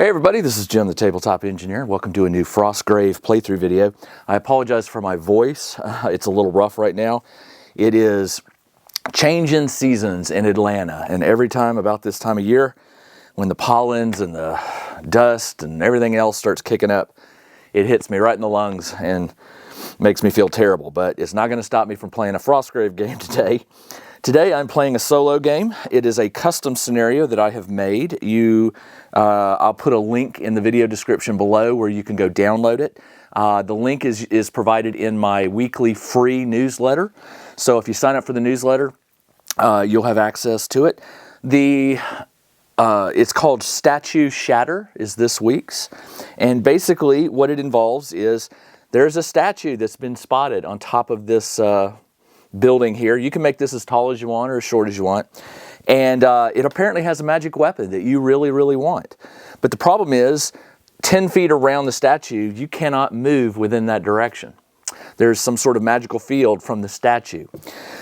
Hey everybody, this is Jim, the Tabletop Engineer. Welcome to a new Frostgrave playthrough video. I apologize for my voice. It's a little rough right now. It is changing seasons in Atlanta, and every time about this time of year, when the pollens and the dust and everything else starts kicking up, it hits me right in the lungs and makes me feel terrible. But it's not going to stop me from playing a Frostgrave game today. Today I'm playing a solo game. It is a custom scenario that I have made. I'll put a link in the video description below where you can go download it. The link is provided in my weekly free newsletter. So if you sign up for the newsletter, you'll have access to it. It's called Statue Shatter is this week's. And basically what it involves is there's a statue that's been spotted on top of this building here. You can make this as tall as you want or as short as you want. And it apparently has a magic weapon that you really, really want. But the problem is 10 feet around the statue, you cannot move within that direction. There's some sort of magical field from the statue.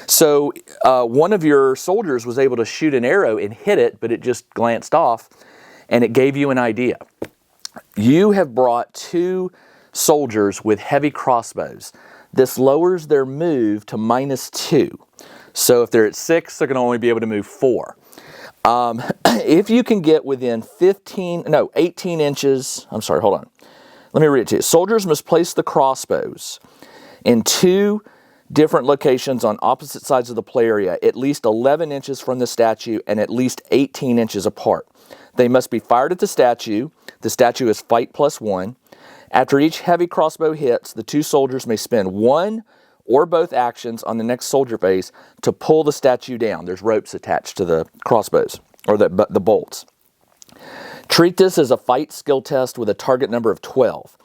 So one of your soldiers was able to shoot an arrow and hit it, but it just glanced off, and it gave you an idea. You have brought 2 soldiers with heavy crossbows. This lowers their move to -2. So if they're at 6, they're going to only be able to move 4. If you can get within 18 inches, I'm sorry, hold on. Let me read it to you. Soldiers must place the crossbows in 2 different locations on opposite sides of the play area, at least 11 inches from the statue and at least 18 inches apart. They must be fired at the statue. The statue is fight +1. After each heavy crossbow hits, the 2 soldiers may spend 1 or both actions on the next soldier phase to pull the statue down. There's ropes attached to the crossbows, or the bolts. Treat this as a fight skill test with a target number of 12.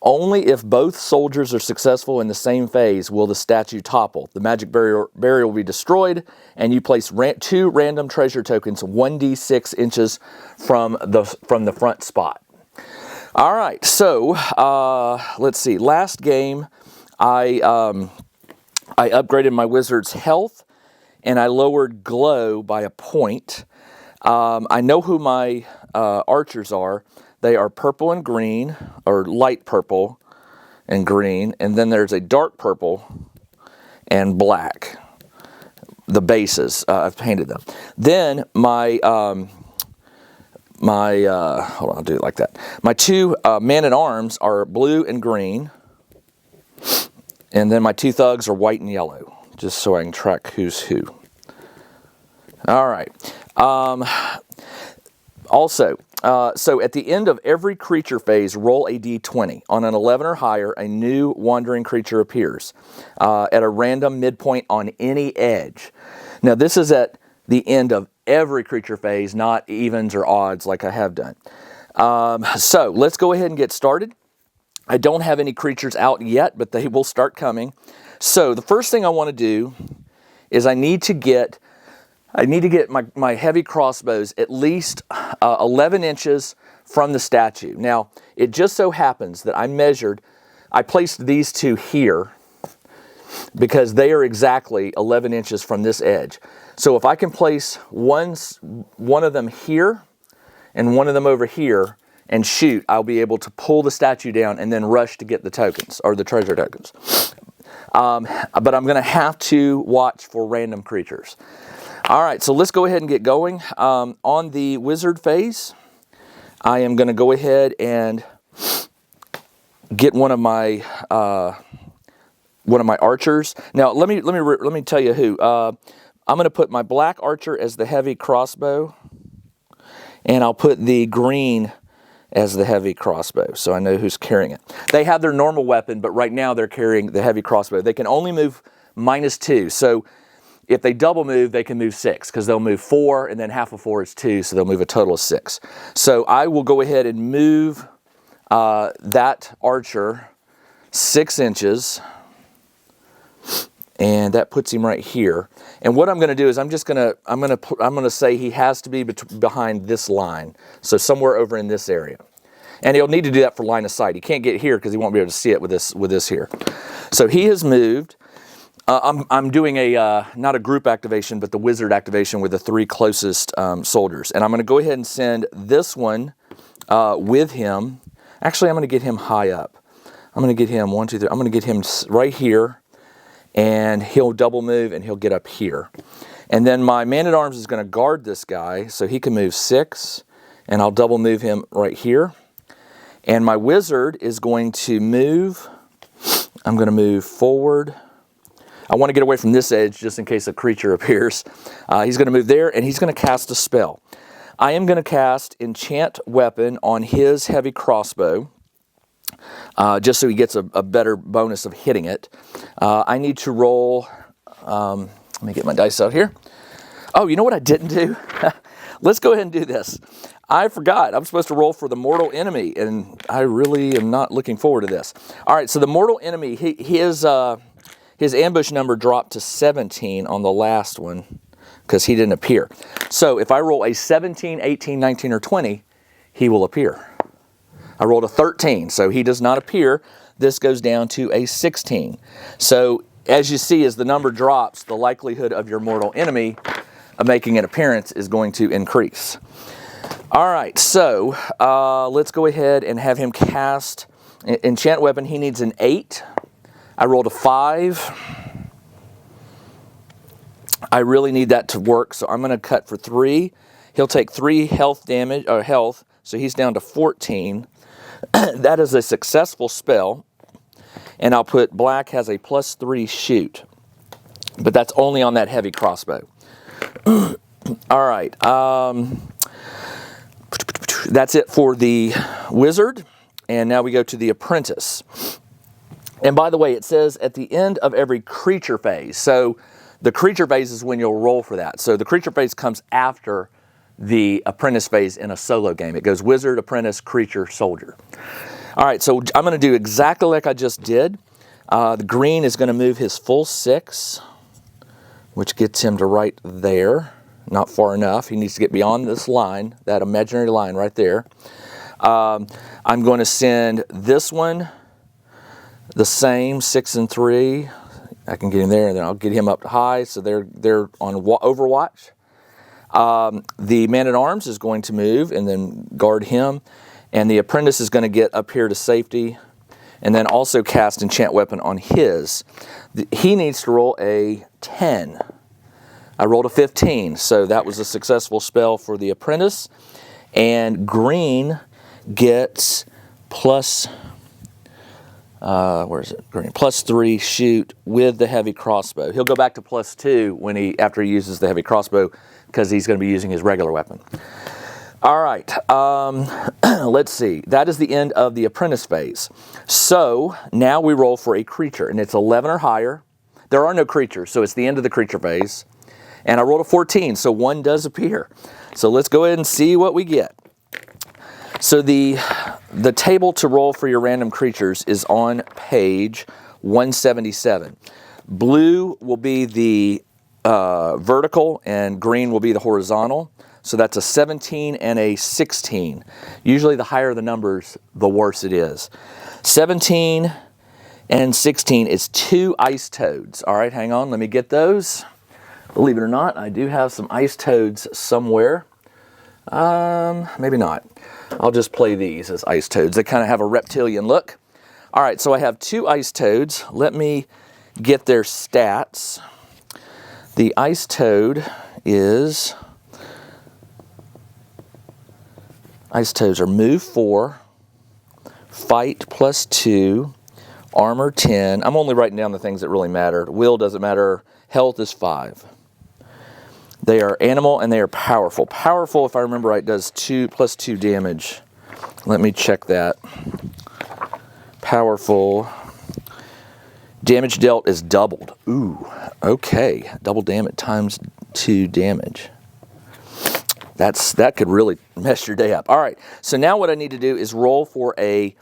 Only if both soldiers are successful in the same phase will the statue topple. The magic barrier will be destroyed, and you place 2 random treasure tokens 1d6 inches from the front spot. All right, so let's see. Last game, I upgraded my wizard's health, and I lowered glow by a point. I know who my archers are. They are purple and green, or light purple and green, and then there's a dark purple and black. The bases, I've painted them. Then my hold on, I'll do it like that. My 2 man-at-arms are blue and green, and then my 2 thugs are white and yellow, just so I can track who's who. All right. So at the end of every creature phase, roll a d20. On an 11 or higher, a new wandering creature appears at a random midpoint on any edge. Now, this is at the end of every creature phase, not evens or odds like I have done. So let's go ahead and get started. I don't have any creatures out yet, but they will start coming. So the first thing I want to do is I need to get my heavy crossbows at least 11 inches from the statue. Now, it just so happens that I placed these 2 here because they are exactly 11 inches from this edge. So if I can place one of them here and one of them over here and shoot, I'll be able to pull the statue down and then rush to get the tokens, or the treasure tokens. But I'm going to have to watch for random creatures. All right, so let's go ahead and get going. On the wizard phase, I am going to go ahead and get one of my archers. Now, let me tell you who. I'm going to put my black archer as the heavy crossbow, and I'll put the green as the heavy crossbow, so I know who's carrying it. They have their normal weapon, but right now they're carrying the heavy crossbow. They can only move -2, so if they double move, they can move 6, because they'll move 4, and then half of 4 is 2, so they'll move a total of 6. So I will go ahead and move that archer 6 inches, and that puts him right here. And what I'm going to do is I'm going to say he has to be behind this line, so somewhere over in this area. And he'll need to do that for line of sight. He can't get here because he won't be able to see it with this here. So he has moved. I'm doing not a group activation, but the wizard activation with the 3 closest soldiers. And I'm going to go ahead and send this one with him. Actually, I'm going to get him high up. I'm going to get him 1, 2, 3. I'm going to get him right here, and he'll double move and he'll get up here. And then my man-at-arms is going to guard this guy, so he can move 6, and I'll double move him right here. And my wizard is going to move. I'm going to move forward. I want to get away from this edge just in case a creature appears. He's going to move there, and he's going to cast a spell. I am going to cast Enchant Weapon on his heavy crossbow, just so he gets a better bonus of hitting it. I need to roll, let me get my dice out here. Oh, you know what I didn't do? Let's go ahead and do this. I forgot. I'm supposed to roll for the mortal enemy, and I really am not looking forward to this. All right, so the mortal enemy, his ambush number dropped to 17 on the last one because he didn't appear. So if I roll a 17, 18, 19, or 20, he will appear. I rolled a 13, so he does not appear. This goes down to a 16. So as you see, as the number drops, the likelihood of your mortal enemy making an appearance is going to increase. All right, so let's go ahead and have him cast Enchant Weapon. He needs an 8. I rolled a 5. I really need that to work, so I'm going to cut for 3. He'll take 3 health damage, or health, so he's down to 14. That is a successful spell, and I'll put black has a +3 shoot, but that's only on that heavy crossbow. All right. That's it for the wizard, and now we go to the apprentice. And by the way, it says at the end of every creature phase. So the creature phase is when you'll roll for that. So the creature phase comes after the apprentice phase in a solo game. It goes wizard, apprentice, creature, soldier. All right, so I'm going to do exactly like I just did. The green is going to move his full 6, which gets him to right there. Not far enough. He needs to get beyond this line, that imaginary line right there. I'm going to send this one the same, 6 and 3. I can get him there, and then I'll get him up high, so they're on Overwatch. The man-at-arms is going to move and then guard him, and the apprentice is going to get up here to safety, and then also cast Enchant Weapon on his. He needs to roll a 10. I rolled a 15, so that was a successful spell for the apprentice. And green gets +3 shoot with the heavy crossbow. He'll go back to +2 after he uses the heavy crossbow because he's going to be using his regular weapon. All right, let's see. That is the end of the apprentice phase. So now we roll for a creature, and it's 11 or higher. There are no creatures, so it's the end of the creature phase. And I rolled a 14, so 1 does appear. So let's go ahead and see what we get. So the table to roll for your random creatures is on page 177. Blue will be the vertical, and green will be the horizontal. So that's a 17 and a 16. Usually the higher the numbers, the worse it is. 17 and 16 is 2 ice toads. All right, hang on, let me get those. Believe it or not, I do have some ice toads somewhere. Maybe not. I'll just play these as ice toads. They kind of have a reptilian look. All right, so I have 2 ice toads. Let me get their stats. The ice toad is... Ice toads are move 4, fight +2, armor 10. I'm only writing down the things that really matter. Will doesn't matter. Health is 5. They are animal and they are powerful. Powerful, if I remember right, does +2 damage. Let me check that. Powerful. Damage dealt is doubled. Ooh, okay. Double damage times 2 damage. That could really mess your day up. All right, so now what I need to do is roll for a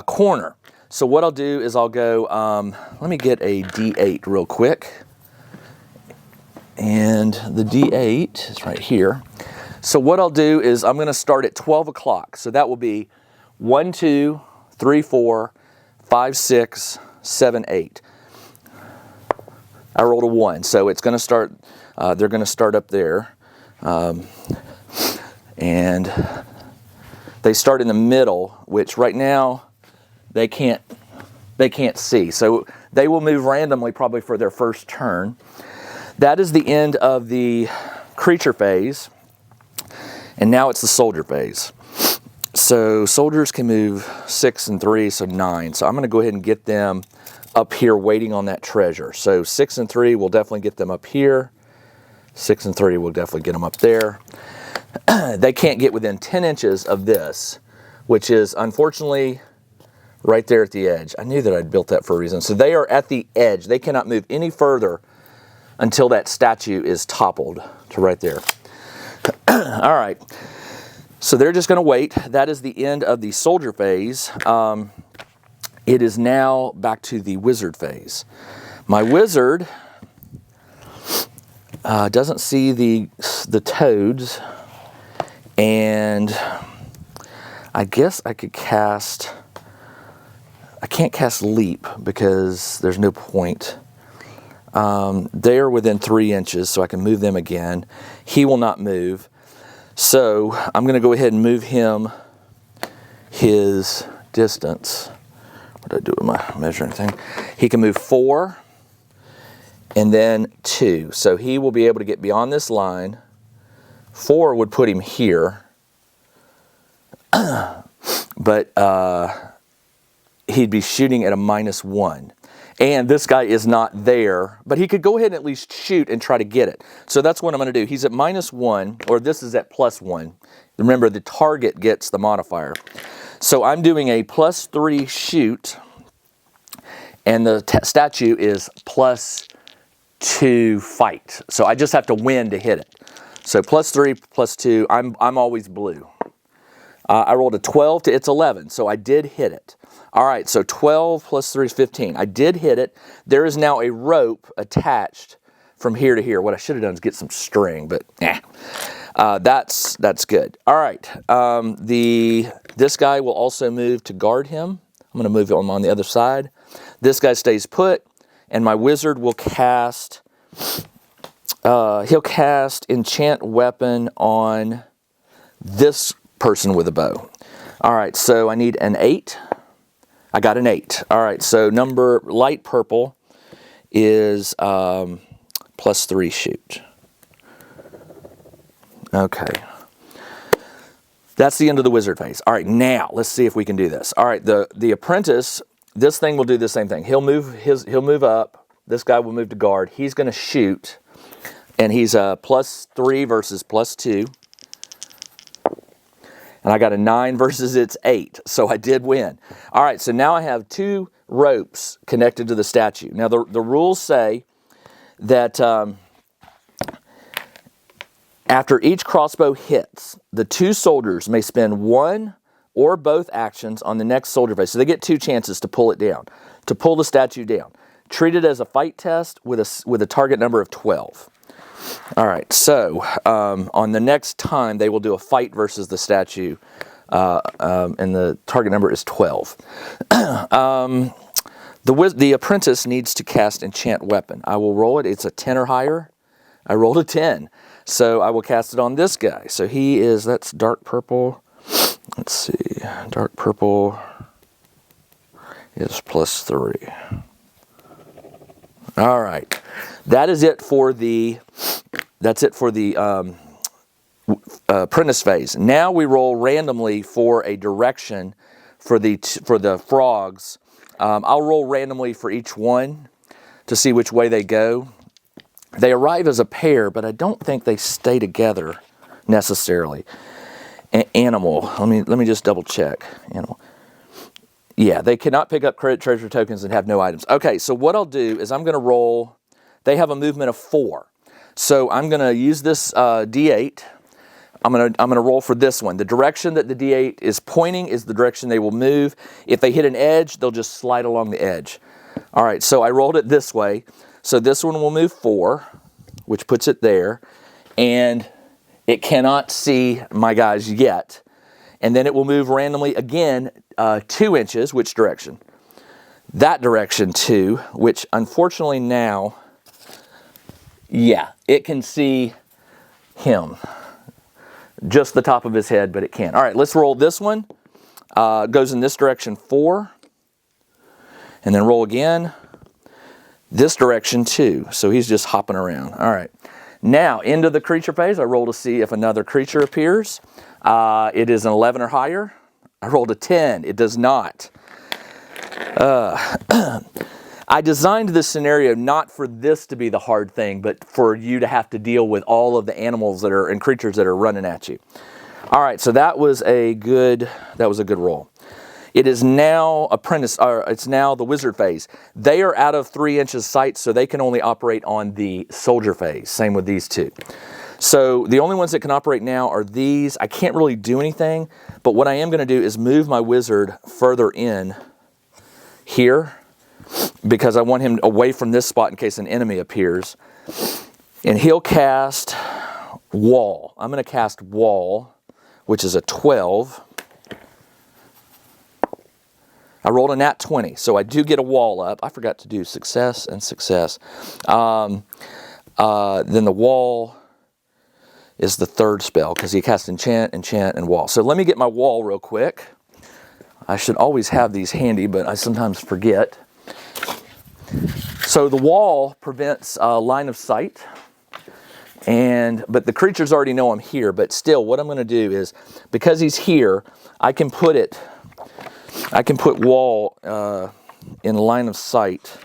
corner. So what I'll do is I'll go, let me get a D8 real quick. And the D8 is right here. So what I'll do is I'm going to start at 12 o'clock. So that will be 1, 2, 3, 4, 5, 6, 7, 8. I rolled a 1, so it's going to start, they're going to start up there. And they start in the middle, which right now they can't see. So they will move randomly probably for their first turn. That is the end of the creature phase. And now it's the soldier phase. So soldiers can move 6 and 3, so 9. So I'm going to go ahead and get them up here waiting on that treasure. So 6 and 3 will definitely get them up here. 6 and 3 will definitely get them up there. They can't get within 10 inches of this, which is unfortunately right there at the edge. I knew that I'd built that for a reason. So they are at the edge. They cannot move any further until that statue is toppled to right there. All right. So they're just going to wait. That is the end of the soldier phase. It is now back to the wizard phase. My wizard doesn't see the toads, and I guess I could cast. I can't cast leap because there's no point. They're within 3 inches, so I can move them again. He will not move. So I'm going to go ahead and move him his distance. What did I do with my measuring thing? He can move 4 and then 2. So he will be able to get beyond this line. 4 would put him here. But he'd be shooting at a -1. And this guy is not there, but he could go ahead and at least shoot and try to get it. So that's what I'm going to do. He's at -1, or this is at +1. Remember, the target gets the modifier. So I'm doing a +3 shoot, and the statue is +2 fight. So I just have to win to hit it. So +3, +2, I'm always blue. I rolled a 12 to its 11, so I did hit it. All right, so 12 plus 3 is 15. I did hit it. There is now a rope attached from here to here. What I should have done is get some string, but that's good. All right, this guy will also move to guard him. I'm going to move him on the other side. This guy stays put, and my wizard will cast. He'll cast Enchant Weapon on this person with a bow. All right, so I need an 8. I got an 8. All right, so number light purple is +3 shoot. Okay. That's the end of the wizard phase. All right, now let's see if we can do this. All right, the apprentice, this thing will do the same thing. He'll move up. This guy will move to guard. He's going to shoot, and he's +3 versus +2. And I got a 9 versus its 8, so I did win. All right, so now I have 2 ropes connected to the statue. Now, the rules say that after each crossbow hits, the 2 soldiers may spend 1 or both actions on the next soldier phase. So they get 2 chances to pull it down, to pull the statue down. Treat it as a fight test with a target number of 12. All right, so on the next time, they will do a fight versus the statue, and the target number is 12. The apprentice needs to cast Enchant Weapon. I will roll it. It's a 10 or higher. I rolled a 10, so I will cast it on this guy. So that's dark purple. Let's see, dark purple is +3. All right, that's it for the apprentice phase. Now we roll randomly for a direction for the frogs. I'll roll randomly for each one to see which way they go. They arrive as a pair, but I don't think they stay together necessarily. Animal. Let me just double check. Animal. Yeah, they cannot pick up credit treasure tokens and have no items. Okay, so what I'll do is I'm going to roll. They have a movement of 4. So I'm going to use this D8. I'm going to roll for this one. The direction that the D8 is pointing is the direction they will move. If they hit an edge, they'll just slide along the edge. All right, so I rolled it this way. So this one will move 4, which puts it there. And it cannot see my guys yet. And then it will move randomly again 2 inches. Which direction? That direction 2, which unfortunately now, yeah, it can see him. just the top of his head, but it can. All right, let's roll this one. Goes in this direction 4. And then roll again. This direction 2. So he's just hopping around. All right. Now, into the creature phase, I roll to see if another creature appears. It is an 11 or higher. I rolled a 10. It does not. I designed this scenario not for this to be the hard thing, but for you to have to deal with all of the animals that are and creatures that are running at you. All right, so that was a good roll. It is now it's now the wizard phase. They are out of 3 inches sight, so they can only operate on the soldier phase. Same with these two. So the only ones that can operate now are these. I can't really do anything, but what I am going to do is move my wizard further in here because I want him away from this spot in case an enemy appears. And he'll cast Wall. I'm going to cast Wall, which is a 12. I rolled a nat 20, so I do get a wall up. I forgot to do success and success. Then the wall is the third spell because he casts enchant, enchant, and wall. So let me get my wall real quick. I should always have these handy, but I sometimes forget. So the wall prevents line of sight, but the creatures already know I'm here. But still, what I'm going to do is, because he's here, I can put wall in line of sight.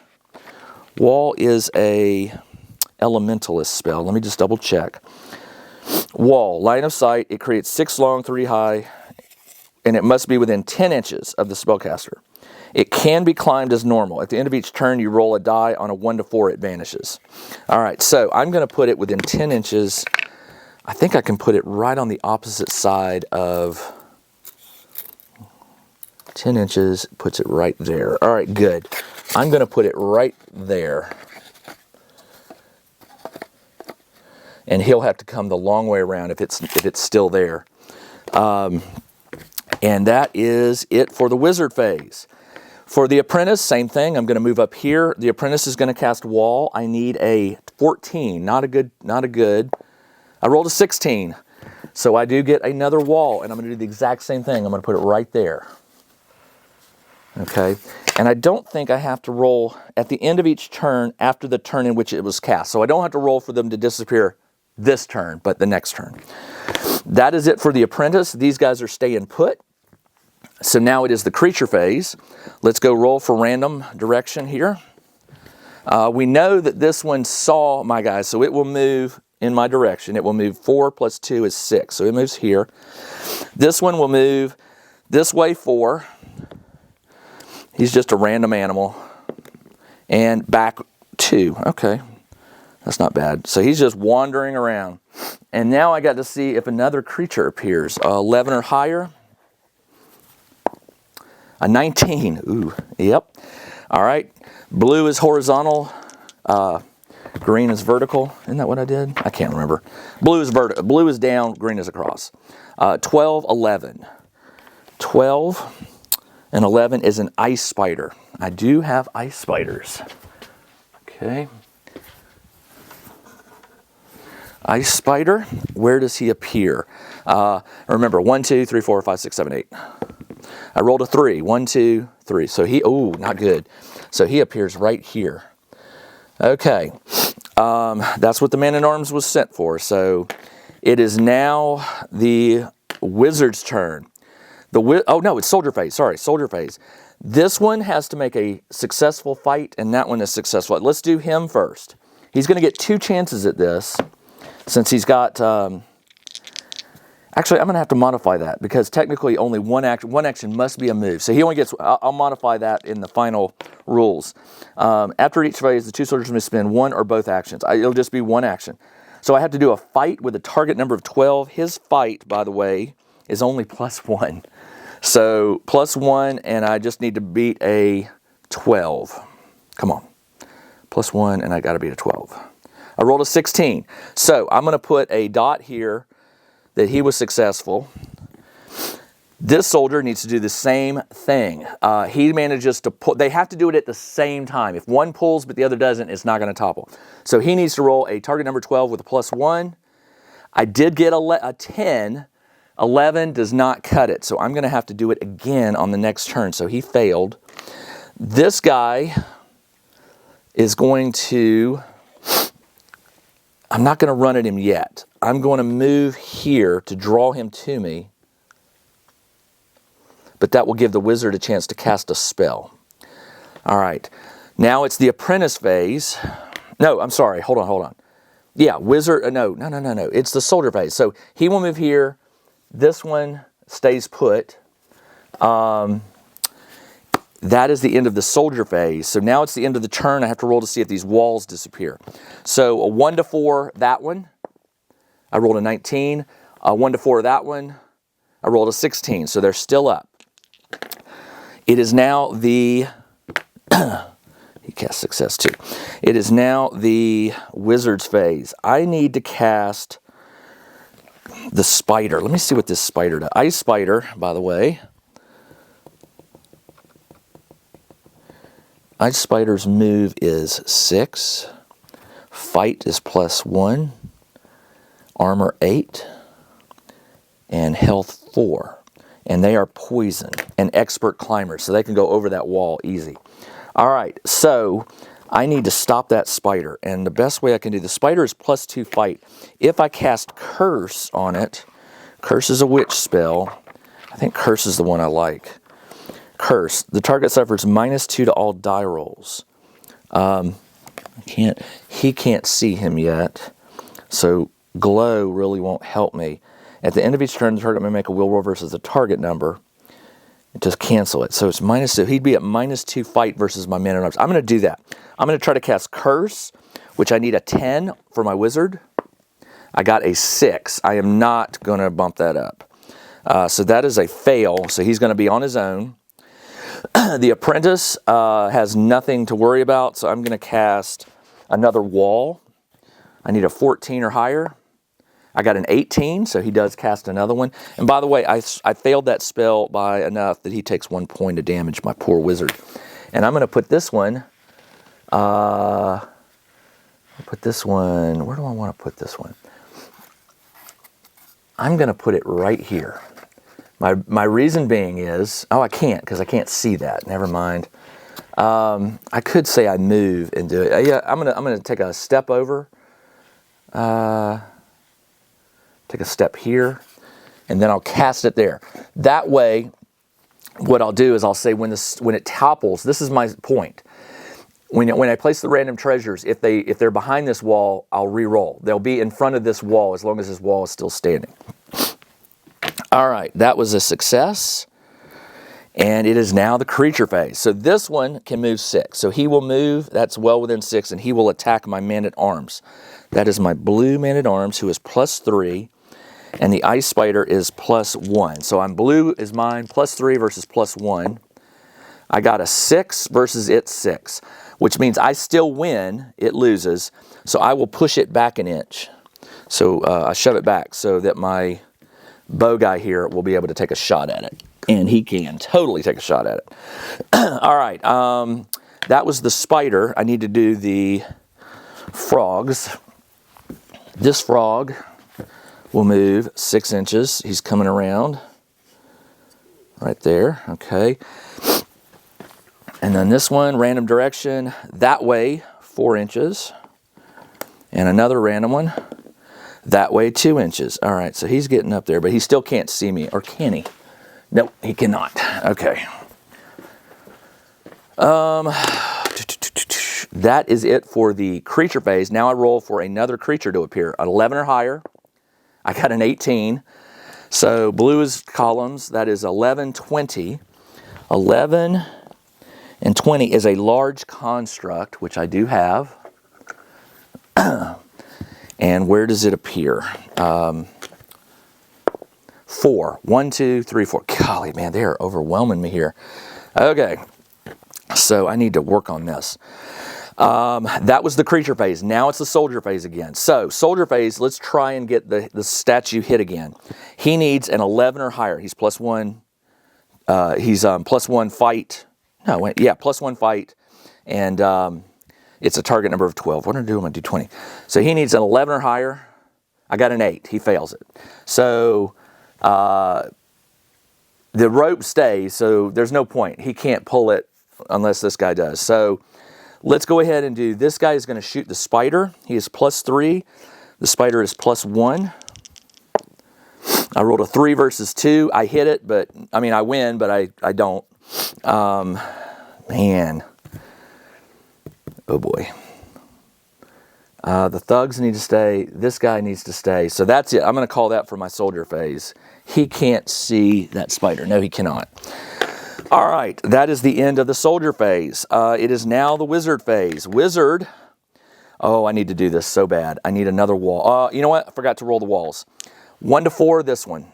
Wall is a elementalist spell. Let me just double check. Wall, line of sight. It creates 6 long, 3 high, and it must be within 10 inches of the spellcaster. It can be climbed as normal. At the end of each turn, you roll a die. On a 1 to 4, it vanishes. All right, so I'm going to put it within 10 inches. I think I can put it right on the opposite side of 10 inches, puts it right there. All right, good. I'm going to put it right there. And he'll have to come the long way around if it's still there. And that is it for the wizard phase. For the apprentice, same thing. I'm going to move up here. The apprentice is going to cast Wall. I need a 14. Not a good. I rolled a 16. So I do get another wall, and I'm going to do the exact same thing. I'm going to put it right there. Okay, and I don't think I have to roll at the end of each turn after the turn in which it was cast. So I don't have to roll for them to disappear this turn, but the next turn. That is it for the apprentice. These guys are staying put. So now it is the creature phase. Let's go roll for random direction here. We know that this one saw my guys, so it will move in my direction. It will move 4 plus 2 is 6, so it moves here. This one will move this way 4. He's just a random animal. And back 2. Okay. That's not bad. So he's just wandering around. And now I got to see if another creature appears. 11 or higher. A 19. Ooh. Yep. All right. Blue is horizontal. Green is vertical. Isn't that what I did? I can't remember. Blue is vertical. Blue is down. Green is across. 12, 11. 12. And 11 is an ice spider. I do have ice spiders. Okay. Ice spider, where does he appear? Remember, 1, 2, 3, 4, 5, 6, 7, 8. I rolled a 3. 1, 2, 3. So not good. So he appears right here. Okay. That's what the man-at-arms was sent for. So it is now the wizard's turn. It's soldier phase. Sorry, soldier phase. This one has to make a successful fight, and that one is successful. Let's do him first. He's going to get 2 chances at this, since he's got... Actually, I'm going to have to modify that, because technically only one action must be a move. So he only gets... I'll modify that in the final rules. After each phase, the 2 soldiers may spend 1 or both actions. It'll just be 1 action. So I have to do a fight with a target number of 12. His fight, by the way, is only +1. So +1, and I just need to beat a 12. Come on. +1, and I got to beat a 12. I rolled a 16. So I'm going to put a dot here that he was successful. This soldier needs to do the same thing. He manages to pull. They have to do it at the same time. If one pulls but the other doesn't, it's not going to topple. So he needs to roll a target number 12 with a +1. I did get a 10. 11 does not cut it, so I'm going to have to do it again on the next turn. So he failed. This guy is going to, I'm not going to run at him yet. I'm going to move here to draw him to me, but that will give the wizard a chance to cast a spell. All right, now it's the apprentice phase. No, I'm sorry, hold on. Yeah, wizard, no. It's the soldier phase. So he will move here. This one stays put. That is the end of the soldier phase. So now it's the end of the turn. I have to roll to see if these walls disappear. So a 1 to 4, that one. I rolled a 19. A 1 to 4, that one. I rolled a 16. So they're still up. It is now the... he cast success too. It is now the wizard's phase. I need to cast the spider. Let me see what this spider does. Ice spider, by the way. Ice spider's move is 6. Fight is +1. Armor 8. And health 4. And they are poison and expert climbers, so they can go over that wall easy. All right, so I need to stop that spider, and the best way I can do the spider is +2 fight. If I cast curse on it, curse is a witch spell. I think curse is the one I like. Curse, the target suffers -2 to all die rolls. He can't see him yet, so glow really won't help me. At the end of each turn, the target may make a will roll versus the target number. Just cancel it. So it's -2. He'd be at -2 fight versus my man-at-arms. I'm going to do that. I'm going to try to cast curse, which I need a 10 for my wizard. I got a 6. I am not going to bump that up. So that is a fail. So he's going to be on his own. The apprentice has nothing to worry about. So I'm going to cast another wall. I need a 14 or higher. I got an 18, so he does cast another one. And by the way, I failed that spell by enough that he takes 1 point of damage, my poor wizard. And I'm going to put this one, where do I want to put this one? I'm going to put it right here. My reason being is, I can't, because I can't see that. Never mind. I could say I move and do it. Yeah, I'm gonna take a step over. Take a step here, and then I'll cast it there. That way, what I'll do is I'll say when it topples, this is my point. When I place the random treasures, if they're behind this wall, I'll re-roll. They'll be in front of this wall as long as this wall is still standing. All right, that was a success. And it is now the creature phase. So this one can move 6. So he will move, that's well within 6, and he will attack my man-at-arms. That is my blue man-at-arms, who is +3. And the ice spider is +1. So I'm blue is mine, +3 versus +1. I got a 6 versus it's 6, which means I still win, it loses. So I will push it back an inch. So I shove it back so that my bow guy here will be able to take a shot at it. And he can totally take a shot at it. All right, that was the spider. I need to do the frogs. This frog will move 6 inches. He's coming around right there, okay. And then this one, random direction, that way, 4 inches. And another random one, that way, 2 inches. All right, so he's getting up there, but he still can't see me, or can he? Nope, he cannot. Okay. That is it for the creature phase. Now I roll for another creature to appear. An 11 or higher. I got an 18. So blue is columns. That is 11, 20. 11 and 20 is a large construct, which I do have. And where does it appear? 4. 1, 2, 3, 4. Golly, man, they are overwhelming me here. Okay, so I need to work on this. That was the creature phase. Now it's the soldier phase again. So, soldier phase, let's try and get the statue hit again. He needs an 11 or higher. He's +1. He's +1 fight. No, wait, yeah, +1 fight. And it's a target number of 12. What do I do with my D20? So he needs an 11 or higher. I got an 8. He fails it. So the rope stays, so there's no point. He can't pull it unless this guy does. So let's go ahead and do, this guy is going to shoot the spider. He is +3. The spider is +1. I rolled a 3 versus 2. I hit it, but, I mean, I win, but I don't. Man. Oh, boy. The thugs need to stay. This guy needs to stay. So that's it. I'm going to call that for my soldier phase. He can't see that spider. No, he cannot. All right. That is the end of the soldier phase. It is now the wizard phase. Wizard. Oh, I need to do this so bad. I need another wall. You know what? I forgot to roll the walls. 1 to 4, this one.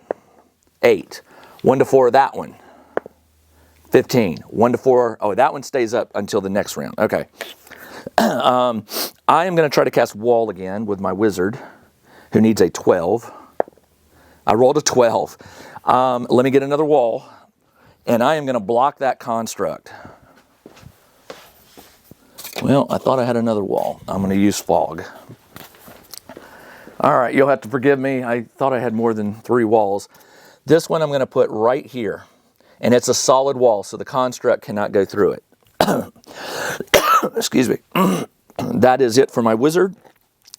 8. 1 to 4, that one. 15. 1 to 4. Oh, that one stays up until the next round. Okay. I am going to try to cast wall again with my wizard, who needs a 12. I rolled a 12. Let me get another wall, and I am going to block that construct. Well, I thought I had another wall. I'm going to use fog. All right, you'll have to forgive me. I thought I had more than 3 walls. This one I'm going to put right here, and it's a solid wall, so the construct cannot go through it. Excuse me. That is it for my wizard.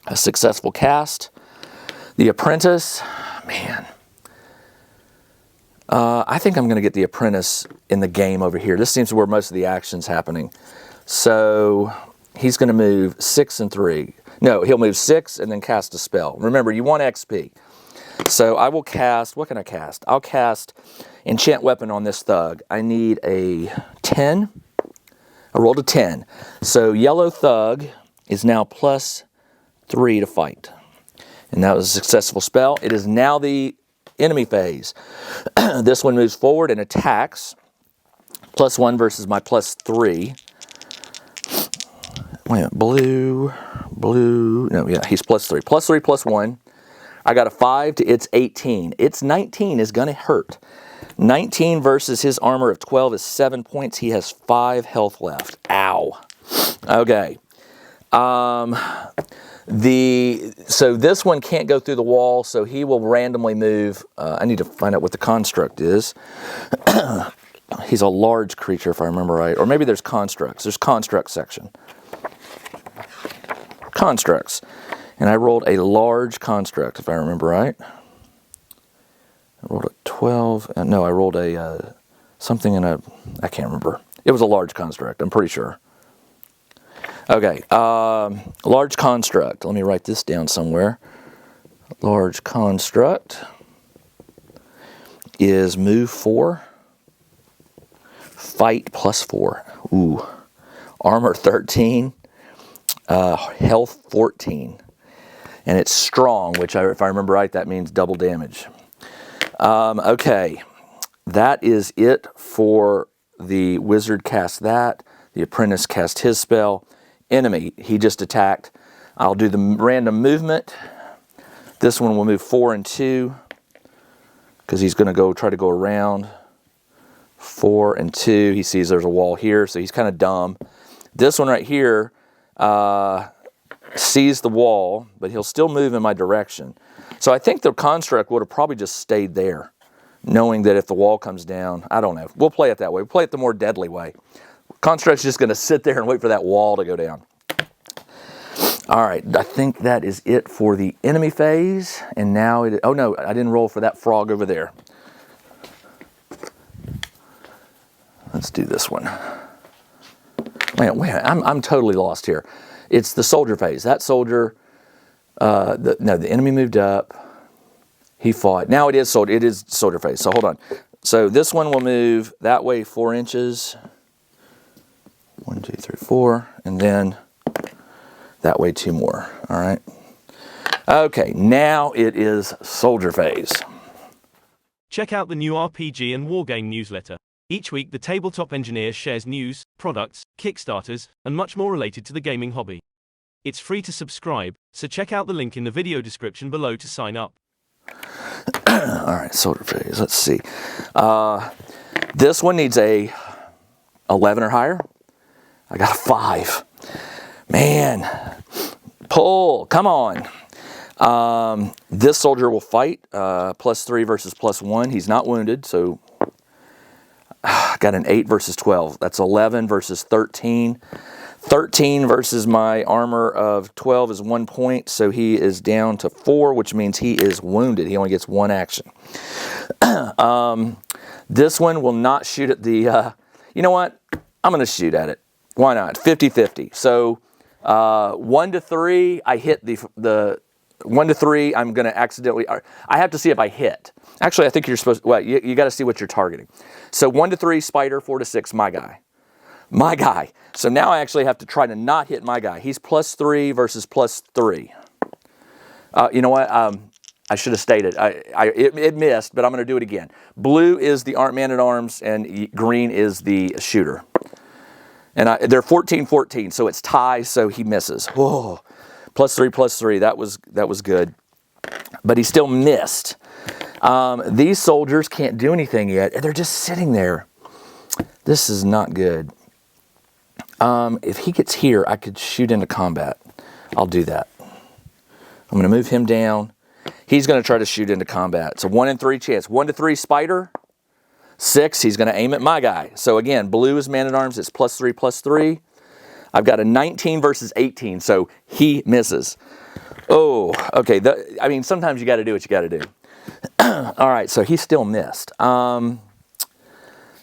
A successful cast. The apprentice, man. I think I'm going to get the apprentice in the game over here. This seems where most of the action's happening. So he's going to move 6 and 3. No, he'll move 6 and then cast a spell. Remember, you want XP. So I will cast, what can I cast? I'll cast Enchant Weapon on this thug. I need a 10. I rolled a 10. So yellow thug is now +3 to fight. And that was a successful spell. It is now the enemy phase. This one moves forward and attacks. +1 versus my +3. Wait a minute, blue, no, yeah, he's +3. +3, +1. I got a 5 to its 18. Its 19 is going to hurt. 19 versus his armor of 12 is 7 points. He has 5 health left. Ow. Okay. So this one can't go through the wall, so he will randomly move. I need to find out what the construct is. He's a large creature, if I remember right. Or maybe there's constructs. There's construct section. Constructs. And I rolled a large construct, if I remember right. I rolled a 12. No, I rolled a something in a, I can't remember. It was a large construct, I'm pretty sure. Okay, large construct. Let me write this down somewhere. Large construct is move 4, fight +4. Ooh, armor 13, health 14. And it's strong, which, if I remember right, that means double damage. Okay, that is it for the wizard cast that. The apprentice cast his spell. Enemy, he just attacked. I'll do the random movement. This one will move 4 and 2 because he's going to try to go around. 4 and 2. He sees there's a wall here, so he's kind of dumb. This one right here sees the wall, but he'll still move in my direction. So I think the construct would have probably just stayed there, knowing that if the wall comes down, I don't know. We'll play it that way. We'll play it the more deadly way. Construct's just going to sit there and wait for that wall to go down. All right, I think that is it for the enemy phase. And now oh no, I didn't roll for that frog over there. Let's do this one. Wait, I'm totally lost here. It's the soldier phase. That soldier, the enemy moved up. He fought. Now it is soldier phase. So hold on. So this one will move that way 4 inches. 1, 2, 3, 4, and then that way 2 more. All right. Okay, now it is soldier phase. Check out the new RPG and Wargame Newsletter. Each week, the tabletop engineer shares news, products, Kickstarters, and much more related to the gaming hobby. It's free to subscribe, so check out the link in the video description below to sign up. All right, soldier phase. Let's see. This one needs a 11 or higher. I got a 5. Man, pull, come on. This soldier will fight, +3 versus +1. He's not wounded, so got an 8 versus 12. That's 11 versus 13. 13 versus my armor of 12 is 1 point, so he is down to 4, which means he is wounded. He only gets 1 action. This one will not shoot at the, you know what? I'm going to shoot at it. Why not? 50-50. So 1 to 3, I hit the 1 to 3, I'm going to accidentally, I have to see if I hit. Actually, I think you're supposed to, well, you got to see what you're targeting. So 1 to 3, spider, 4 to 6, my guy. My guy. So now I actually have to try to not hit my guy. He's +3 versus +3. You know what? I should have stated. It missed, but I'm going to do it again. Blue is the man-at-arms, and green is the shooter. And they're 14-14, so it's tie, so he misses. Whoa. +3, that was good. But he still missed. These soldiers can't do anything yet, and they're just sitting there. This is not good. If he gets here, I could shoot into combat. I'll do that. I'm going to move him down. He's going to try to shoot into combat. So 1 in 3 chance. 1 to 3 spider. 6, he's going to aim at my guy. So again, blue is man-at-arms. It's +3. I've got a 19 versus 18, so he misses. Oh, okay. I mean, sometimes you got to do what you got to do. All right, so he still missed.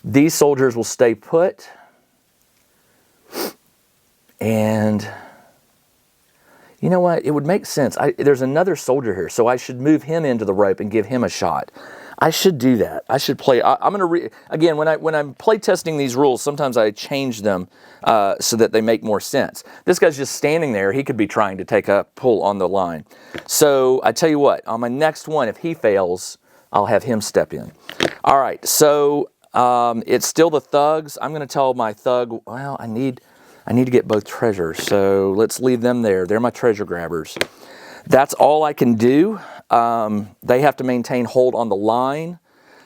These soldiers will stay put. And you know what? It would make sense. There's another soldier here, so I should move him into the rope and give him a shot. I should do that. I should play. I'm going to again, when I'm play testing these rules, sometimes I change them so that they make more sense. This guy's just standing there. He could be trying to take a pull on the line. So I tell you what, on my next one, if he fails, I'll have him step in. All right, so it's still the thugs. I'm going to tell my thug, well, I need to get both treasures, so let's leave them there. They're my treasure grabbers. That's all I can do. They have to maintain hold on the line,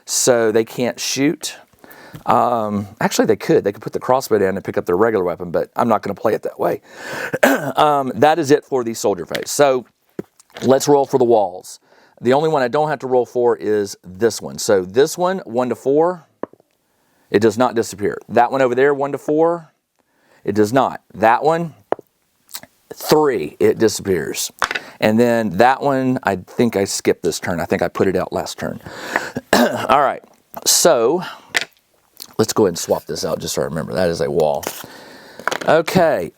so they can't shoot. Actually, they could. They could put the crossbow down and pick up their regular weapon, but I'm not going to play it that way. That is it for the soldier phase. So let's roll for the walls. The only one I don't have to roll for is this one. So this one, 1 to 4, it does not disappear. That one over there, 1 to 4, it does not. That one, 3, it disappears. And then that one, I think I skipped this turn. I think I put it out last turn. All right, so let's go ahead and swap this out just so I remember. That is a wall. Okay,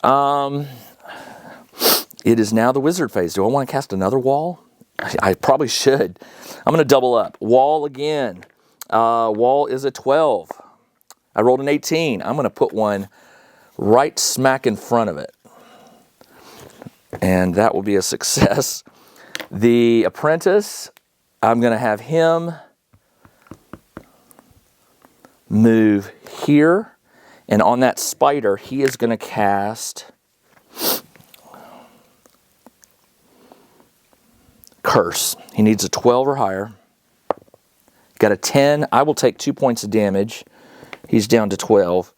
it is now the wizard phase. Do I want to cast another wall? I probably should. I'm going to double up. Wall again. Wall is a 12. I rolled an 18. I'm going to put one right smack in front of it. And that will be a success. The apprentice, I'm going to have him move here. And on that spider, he is going to cast Curse. He needs a 12 or higher. Got a 10. I will take 2 points of damage. He's down to 12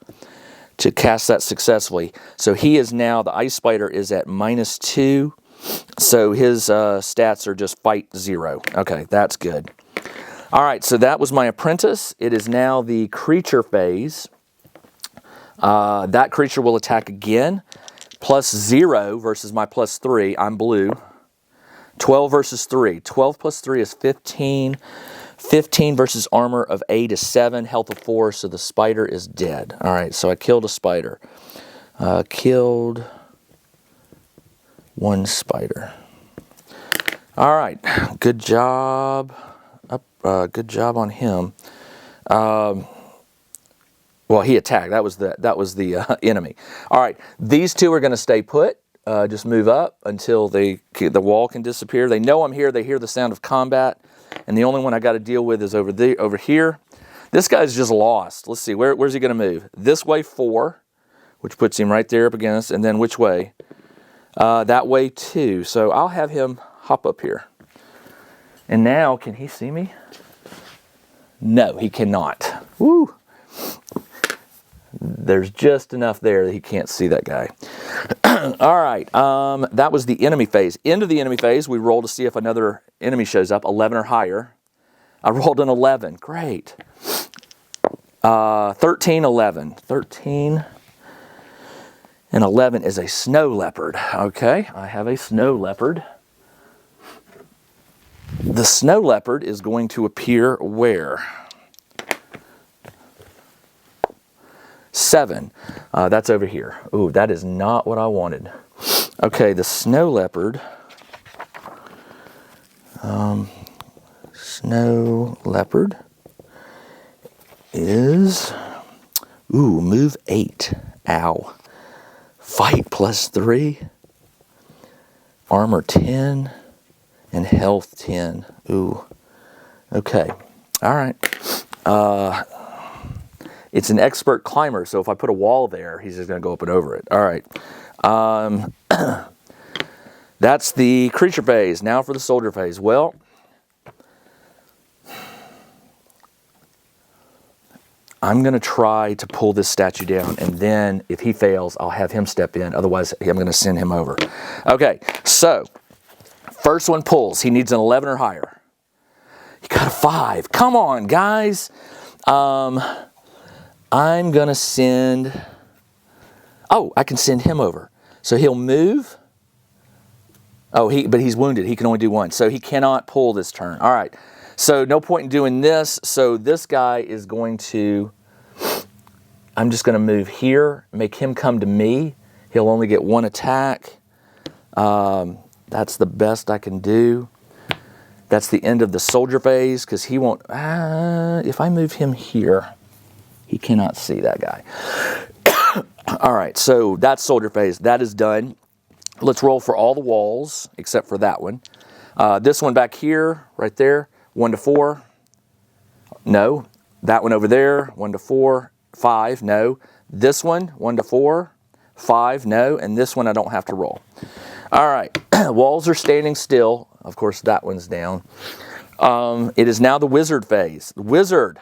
to cast that successfully. So he is now, the ice spider is at -2. So his stats are just fight 0. Okay, that's good. All right, so that was my apprentice. It is now the creature phase. That creature will attack again. +0 versus my +3. I'm blue. 12 versus 3. 12 plus 3 is 15. 15 versus armor of 8 is 7. Health of 4, so the spider is dead. All right, so I killed a spider. Killed one spider. All right, good job. Good job on him. Well, he attacked. That was the enemy. All right, these two are going to stay put. Just move up until the wall can disappear. They know I'm here. They hear the sound of combat, and the only one I got to deal with is over here. This guy's just lost. Let's see, where's he going to move? This way 4, which puts him right there up against, and then which way? That way 2. So I'll have him hop up here. And now, can he see me? No, he cannot. Woo! There's just enough there that he can't see that guy. All right, that was the enemy phase. Into the enemy phase, we roll to see if another enemy shows up, 11 or higher. I rolled an 11, great. 13, 11. 13 and 11 is a snow leopard. Okay, I have a snow leopard. The snow leopard is going to appear where? 7. That's over here. Ooh, that is not what I wanted. Okay, the snow leopard. Snow leopard is, move 8. Ow. Fight +3. Armor 10. And health 10. Ooh. Okay. All right. It's an expert climber, so if I put a wall there, he's just going to go up and over it. All right. That's the creature phase. Now for the soldier phase. Well, I'm going to try to pull this statue down, and then if he fails, I'll have him step in. Otherwise, I'm going to send him over. Okay, so first one pulls. He needs an 11 or higher. He got a 5. Come on, guys. I'm going to send... Oh, I can send him over. So he'll move. Oh, but he's wounded. He can only do 1. So he cannot pull this turn. All right. So no point in doing this. So this guy is going to... I'm just going to move here, make him come to me. He'll only get 1 attack. That's the best I can do. That's the end of the soldier phase because he won't... if I move him here, he cannot see that guy. All right, so that's soldier phase. That is done. Let's roll for all the walls except for that one. This one back here, right there, 1 to 4. No. That one over there, 1 to 4. 5, no. This one, 1 to 4. 5, no. And this one I don't have to roll. All right, walls are standing still. Of course, that one's down. It is now the wizard phase. The wizard.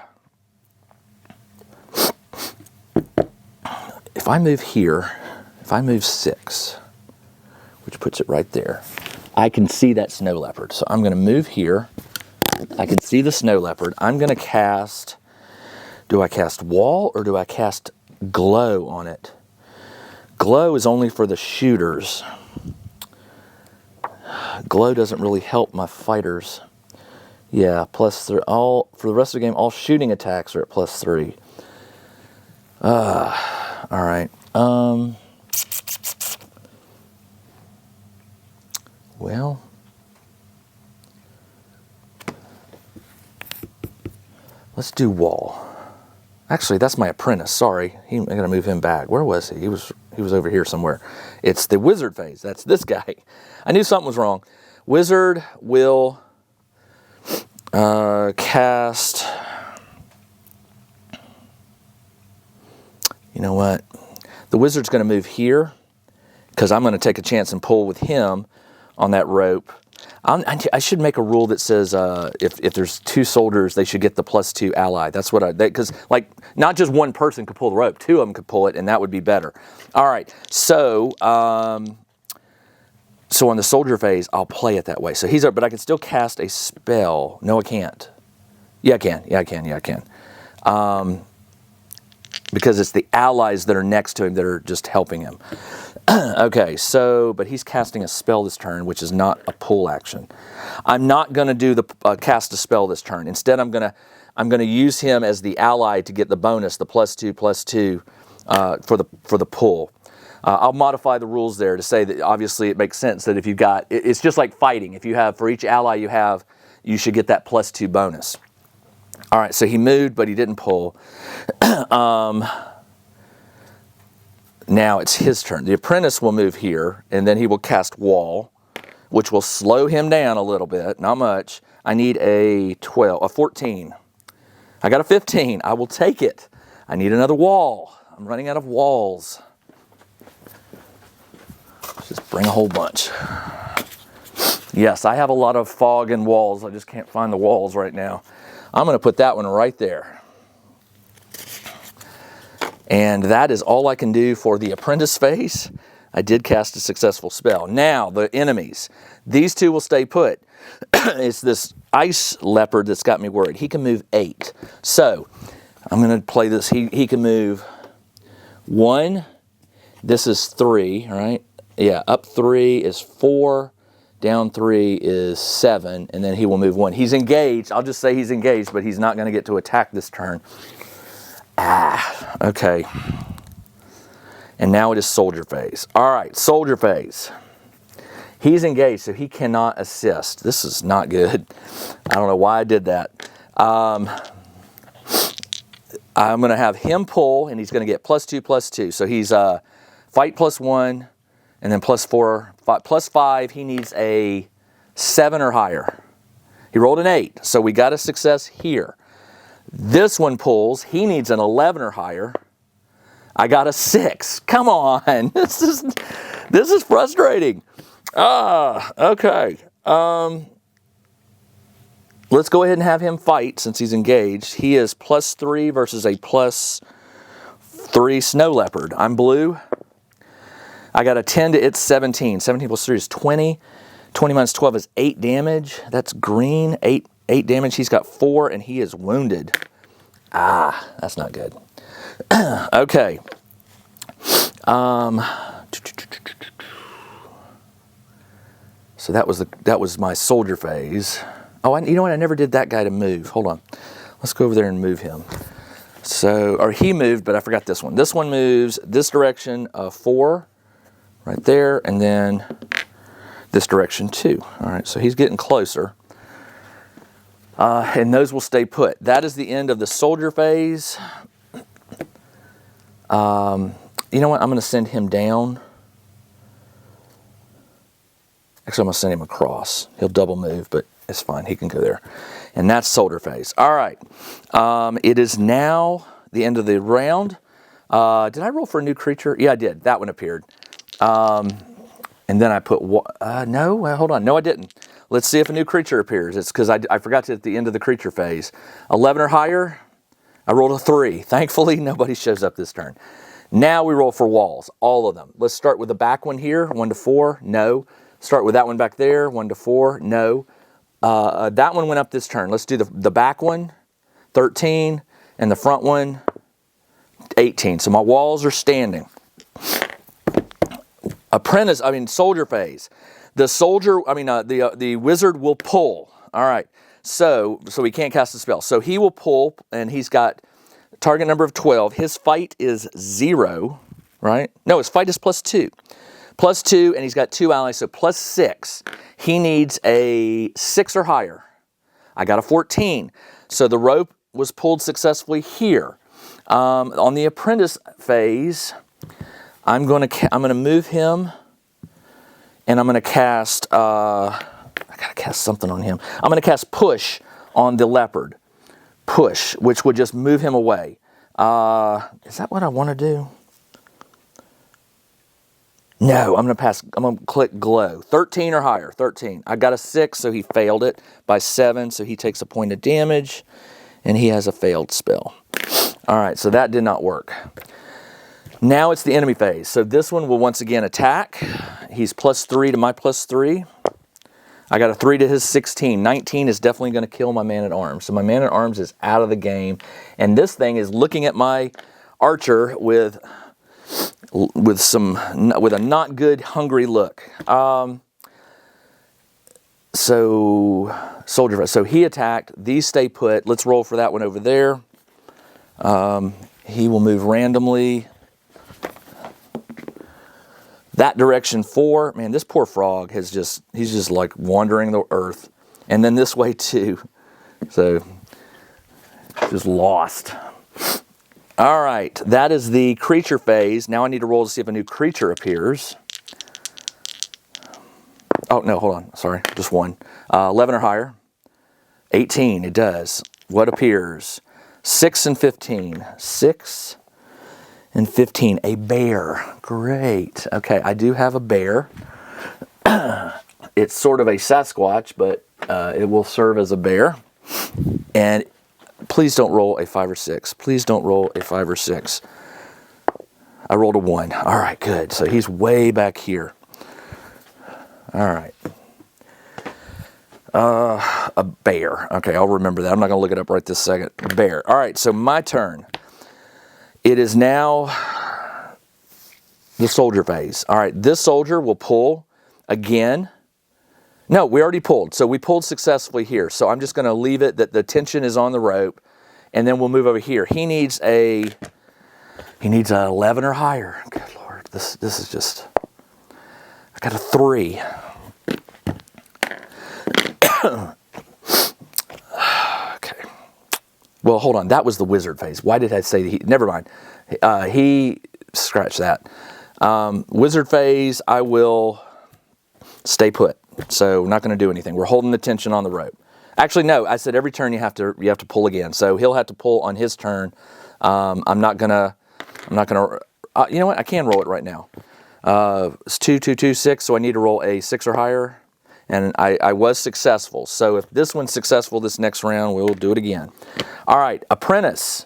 If I move here, if I move 6, which puts it right there, I can see that snow leopard. So I'm going to move here. I can see the snow leopard. I'm going to cast, do I cast wall or do I cast glow on it? Glow is only for the shooters. Glow doesn't really help my fighters. Yeah, +3. For the rest of the game, all shooting attacks are at +3. All right. Well, let's do wall. Actually, that's my apprentice. Sorry, I'm gonna move him back. Where was he? He was over here somewhere. It's the wizard phase. That's this guy. I knew something was wrong. Wizard will cast. You know what? The wizard's going to move here because I'm going to take a chance and pull with him on that rope. I should make a rule that says if there's 2 soldiers, they should get the +2 ally. That's what because like not just one person could pull the rope, 2 of them could pull it, and that would be better. All right, so so on the soldier phase, I'll play it that way. So he's up, but I can still cast a spell. No, I can't. Yeah, I can. Yeah, I can. Yeah, I can. Because it's the allies that are next to him that are just helping him. Okay, so, but he's casting a spell this turn, which is not a pull action. I'm not going to do the cast a spell this turn. Instead, I'm going to use him as the ally to get the bonus, the +2/+2 for the pull. I'll modify the rules there to say that obviously it makes sense that if you've got, it's just like fighting. If you have, for each ally you have, you should get that +2 bonus. All right, so he moved, but he didn't pull. Now it's his turn. The apprentice will move here, and then he will cast wall, which will slow him down a little bit, not much. I need a 14. I got a 15. I will take it. I need another wall. I'm running out of walls. Let's just bring a whole bunch. Yes, I have a lot of fog and walls. I just can't find the walls right now. I'm going to put that one right there. And that is all I can do for the apprentice phase. I did cast a successful spell. Now, the enemies. These two will stay put. It's this ice leopard that's got me worried. He can move 8. So, I'm going to play this. He can move 1. This is 3, right? Yeah, up 3 is 4. Down 3 is 7. And then he will move 1. He's engaged. I'll just say he's engaged, but he's not going to get to attack this turn. Okay. And now it is soldier phase. All right, soldier phase. He's engaged, so he cannot assist. This is not good. I don't know why I did that. I'm going to have him pull, and he's going to get +2/+2. So he's fight +1, and then +4, +5. He needs a 7 or higher. He rolled an 8, so we got a success here. This one pulls. He needs an 11 or higher. I got a 6. Come on. This is frustrating. Okay. Let's go ahead and have him fight since he's engaged. He is +3 versus a +3 snow leopard. I'm blue. I got a 10 to its 17. 17 + 3 is 20. 20 minus 12 is 8 damage. That's green. 8 damage. He's got 4 and he is wounded. That's not good. Okay. So that was my soldier phase. Oh, you know what? I never did that guy to move. Hold on. Let's go over there and move him. So, or he moved, but I forgot this one. This one moves this direction 4, right there, and then this direction 2. All right, so he's getting closer. And those will stay put. That is the end of the soldier phase. You know what? I'm going to send him down. Actually, I'm going to send him across. He'll double move, but it's fine. He can go there. And that's soldier phase. All right. It is now the end of the round. Did I roll for a new creature? Yeah, I did. That one appeared. And then I put... no, hold on. No, I didn't. Let's see if a new creature appears. It's because I forgot to at the end of the creature phase. 11 or higher, I rolled a 3. Thankfully, nobody shows up this turn. Now we roll for walls, all of them. Let's start with the back one here, 1 to 4, no. Start with that one back there, 1 to 4, no. That one went up this turn. Let's do the back one, 13, and the front one, 18. So my walls are standing. Soldier phase. The wizard will pull. All right, so he can't cast a spell. So he will pull, and he's got target number of 12. His fight is 0, right? No, his fight is +2. +2, and he's got 2 allies, so +6. He needs a 6 or higher. I got a 14. So the rope was pulled successfully here. On the apprentice phase, I'm going to move him, and I'm going to cast. I gotta cast something on him. I'm going to cast push on the leopard. Push, which would just move him away. Is that what I want to do? No, I'm going to click glow. 13 or higher, 13. I got a 6, so he failed it by 7, so he takes a point of damage, and he has a failed spell. All right, so that did not work. Now it's the enemy phase. So this one will once again attack. He's +3 to my +3. I got a 3 to his 16. 19 is definitely going to kill my man-at-arms. So my man-at-arms is out of the game. And this thing is looking at my archer with a not good, hungry look. Soldier. So he attacked. These stay put. Let's roll for that one over there. He will move randomly. That direction 4. Man, this poor frog he's just like wandering the earth. And then this way too. So, just lost. All right, that is the creature phase. Now I need to roll to see if a new creature appears. Oh, no, hold on. Sorry, just one. 11 or higher. 18, it does. What appears? 6 and 15. 6 and 15. A bear. Great. Okay, I do have a bear. It's sort of a Sasquatch, but it will serve as a bear. And please don't roll a 5 or 6. Please don't roll a 5 or 6. I rolled a 1. All right, good. So he's way back here. All right. A bear. Okay, I'll remember that. I'm not going to look it up right this second. A bear. All right, so my turn. It is now the soldier phase. All right, this soldier will pull again. No, we already pulled. So we pulled successfully here. So I'm just going to leave it that the tension is on the rope, and then we'll move over here. He needs a 11 or higher. Good Lord, this is just. I got a 3. Okay. Well, hold on. That was the wizard phase. Why did I say he? Never mind. He scratch that. Wizard phase. I will stay put. So we're not going to do anything. We're holding the tension on the rope. Actually, no. I said every turn you have to pull again. So he'll have to pull on his turn. I'm not gonna. You know what? I can roll it right now. It's 2, 2, 2, 6. So I need to roll a 6 or higher. And I was successful. So if this one's successful this next round, we'll do it again. All right, apprentice,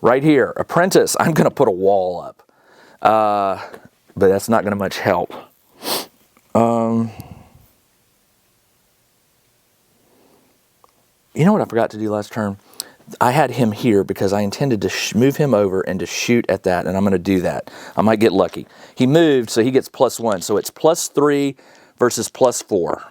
right here. Apprentice, I'm going to put a wall up. But that's not going to much help. You know what I forgot to do last turn? I had him here because I intended to move him over and to shoot at that, and I'm going to do that. I might get lucky. He moved, so he gets +1. So it's +3 versus +4.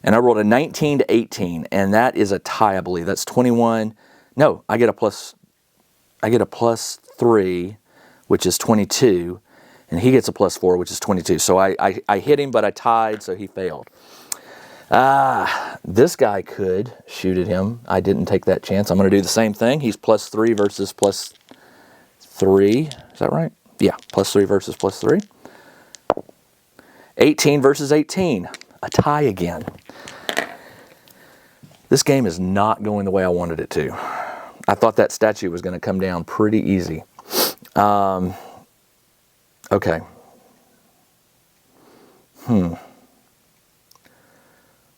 And I rolled a 19 to 18, and that is a tie, I believe. That's 21. No, I get a +3, which is 22, and he gets a +4, which is 22. So I hit him, but I tied, so he failed. This guy could shoot at him. I didn't take that chance. I'm going to do the same thing. He's +3 versus +3. Is that right? Yeah, +3 versus +3. 18 versus 18. A tie again. This game is not going the way I wanted it to. I thought that statue was going to come down pretty easy. Okay.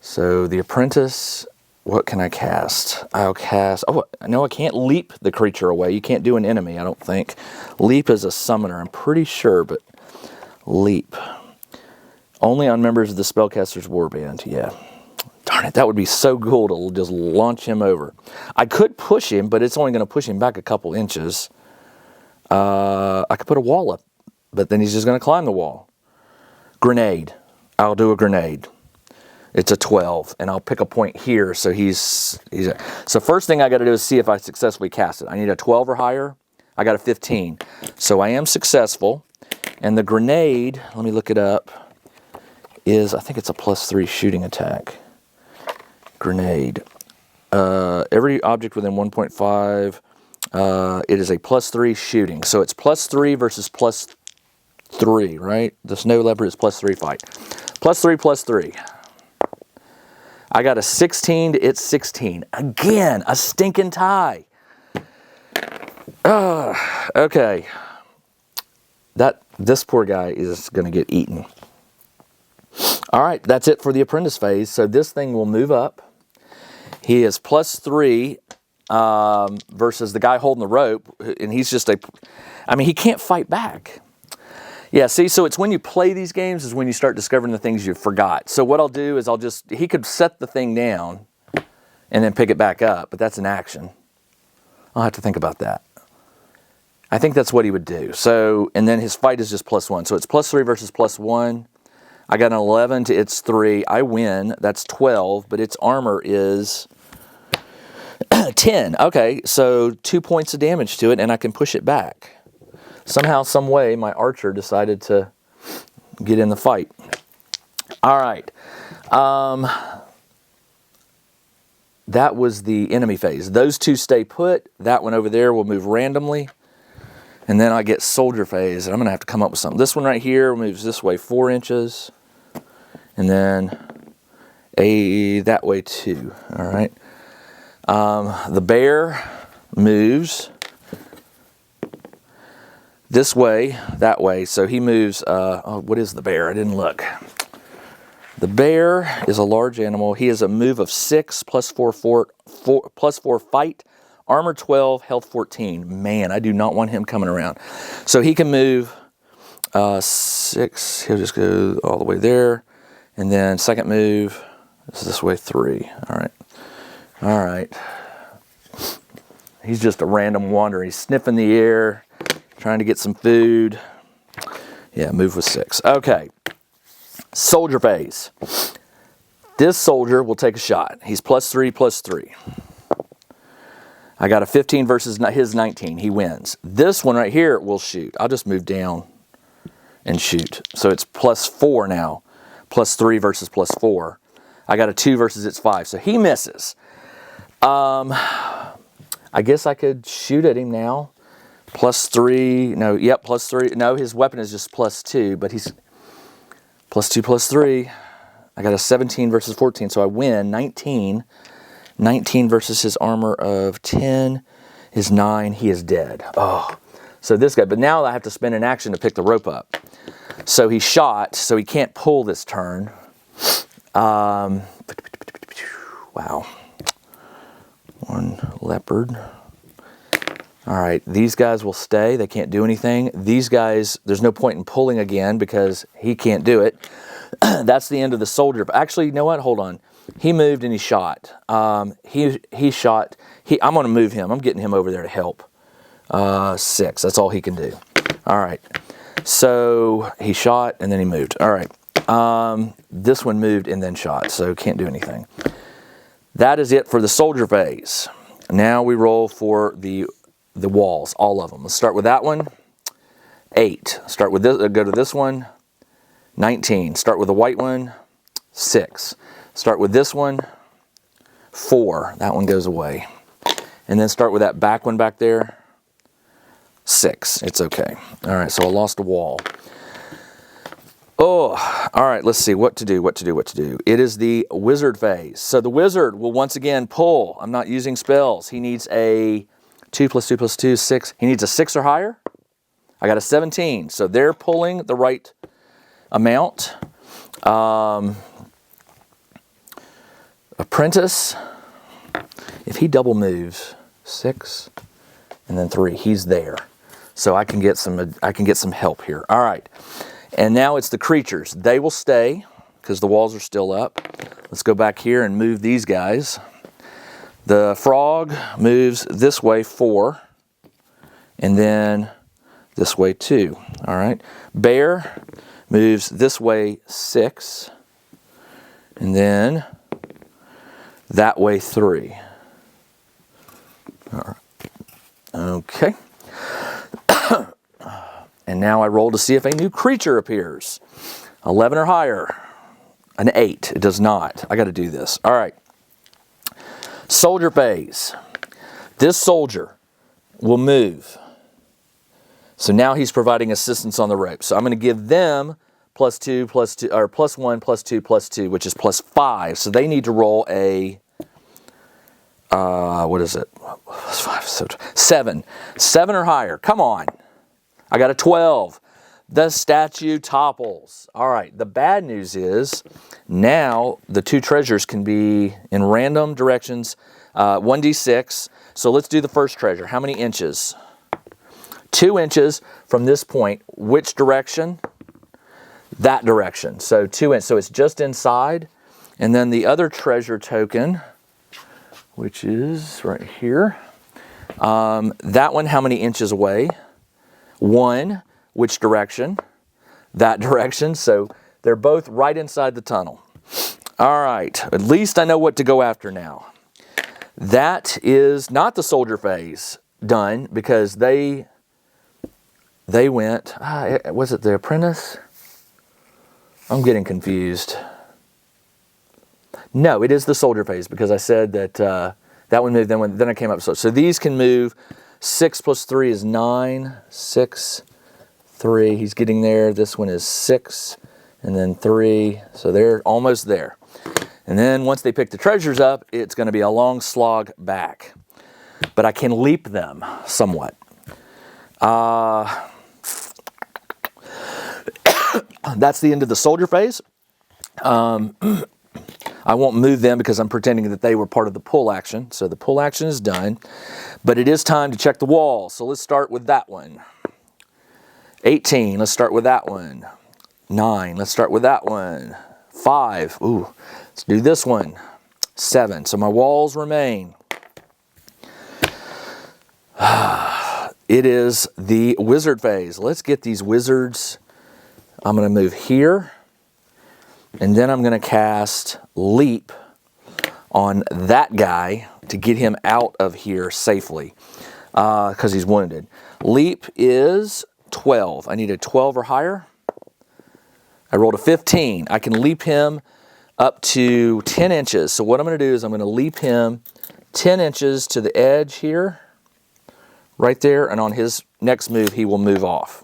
So the apprentice, what can I cast? I'll cast, oh, no, I can't leap the creature away. You can't do an enemy, I don't think. Leap is a summoner, I'm pretty sure, but leap. Only on members of the Spellcaster's Warband, yeah. Darn it, that would be so cool to just launch him over. I could push him, but it's only going to push him back a couple inches. I could put a wall up, but then he's just going to climb the wall. Grenade. I'll do a grenade. It's a 12, and I'll pick a point here, so so first thing I got to do is see if I successfully cast it. I need a 12 or higher. I got a 15. So I am successful, and the grenade, let me look it up, is, I think it's a +3 shooting attack. Grenade. Every object within 1.5, it is a +3 shooting. So it's +3 versus +3, right? The snow leopard is +3 fight. +3. I got a 16 to it's 16. Again, a stinking tie. Okay. This poor guy is going to get eaten. All right, that's it for the apprentice phase. So this thing will move up. He is +3 versus the guy holding the rope, and he's just he can't fight back. Yeah, see, so it's when you play these games is when you start discovering the things you forgot. So what I'll do is he could set the thing down and then pick it back up, but that's an action. I'll have to think about that. I think that's what he would do. So, and then his fight is just +1. So it's +3 versus +1. I got an 11 to its 3. I win. That's 12, but its armor is 10. Okay, so 2 points of damage to it, and I can push it back. Somehow, some way, my archer decided to get in the fight. All right. That was the enemy phase. Those two stay put. That one over there will move randomly. And then I get soldier phase, and I'm going to have to come up with something. This one right here moves this way 4 inches. And then that way too. All right. The bear moves this way, that way. So he moves, what is the bear? I didn't look. The bear is a large animal. He has a move of 6, +4 fight, armor 12, health 14. Man, I do not want him coming around. So he can move 6, he'll just go all the way there. And then second move is this way 3. All right. He's just a random wanderer. He's sniffing the air, trying to get some food. Yeah, move with 6. Okay. Soldier phase. This soldier will take a shot. He's +3, +3. I got a 15 versus his 19. He wins. This one right here will shoot. I'll just move down and shoot. So it's +4 now. +3 versus +4. I got a 2 versus its 5. So he misses. I guess I could shoot at him now. +3. No, yep, +3. No, his weapon is just +2, but he's +2, +3. I got a 17 versus 14, so I win 19. 19 versus his armor of 10 is 9. He is dead. Oh, so this guy. But now I have to spend an action to pick the rope up. So he shot, so he can't pull this turn. Wow. 1 leopard. All right, these guys will stay. They can't do anything. These guys, there's no point in pulling again because he can't do it. That's the end of the soldier. Actually, you know what? Hold on. He moved and he shot. He shot. I'm going to move him. I'm getting him over there to help. 6. That's all he can do. All right. So he shot and then he moved. All right. This one moved and then shot, so can't do anything. That is it for the soldier phase. Now we roll for the walls, all of them. Let's start with that one. 8. Start with this. Go to this one. 19. Start with the white one. 6. Start with this one. 4. That one goes away. And then start with that back one back there. 6. It's okay. All right, so I lost a wall. Oh, all right, let's see what to do. It is the wizard phase. So the wizard will once again pull. I'm not using spells. He needs a 2 + 2 + 2, 6. He needs a 6 or higher. I got a 17. So they're pulling the right amount. Apprentice, if he double moves 6 and then 3, he's there. So I can get some help here. All right. And now it's the creatures. They will stay because the walls are still up. Let's go back here and move these guys. The frog moves this way 4 and then this way 2. All right. Bear moves this way 6 and then that way 3. All right. Okay. And now I roll to see if a new creature appears. 11 or higher. An 8. It does not. I got to do this. All right. Soldier phase. This soldier will move. So now he's providing assistance on the rope. So I'm going to give them +2 + 2 or +1 + 2 + 2, which is +5. So they need to roll a what is it? +5, so 7. 7 or higher. Come on. I got a 12. The statue topples. All right. The bad news is now the 2 treasures can be in random directions. 1d6. So let's do the first treasure. How many inches? 2 inches from this point. Which direction? That direction. So 2 inches. So it's just inside. And then the other treasure token, which is right here. That one, how many inches away? 1. Which direction? That direction. So they're both right inside the tunnel. All right. At least I know what to go after now. That is not the soldier phase done because they went, was it the apprentice? I'm getting confused. No, it is the soldier phase because I said that that one moved, then I came up. So these can move. 6 + 3 is 9. 6, 3. He's getting there. This one is 6 and then 3. So they're almost there. And then once they pick the treasures up, it's going to be a long slog back. But I can leap them somewhat. That's the end of the soldier phase. I won't move them because I'm pretending that they were part of the pull action. So the pull action is done. But it is time to check the wall. So let's start with that one. 18, let's start with that one. 9, let's start with that one. 5, ooh, let's do this one. 7, so my walls remain. It is the wizard phase. Let's get these wizards. I'm going to move here, and then I'm going to cast Leap on that guy to get him out of here safely because he's wounded. Leap is 12. I need a 12 or higher. I rolled a 15. I can leap him up to 10 inches. So what I'm going to do is I'm going to leap him 10 inches to the edge here, right there, and on his next move he will move off.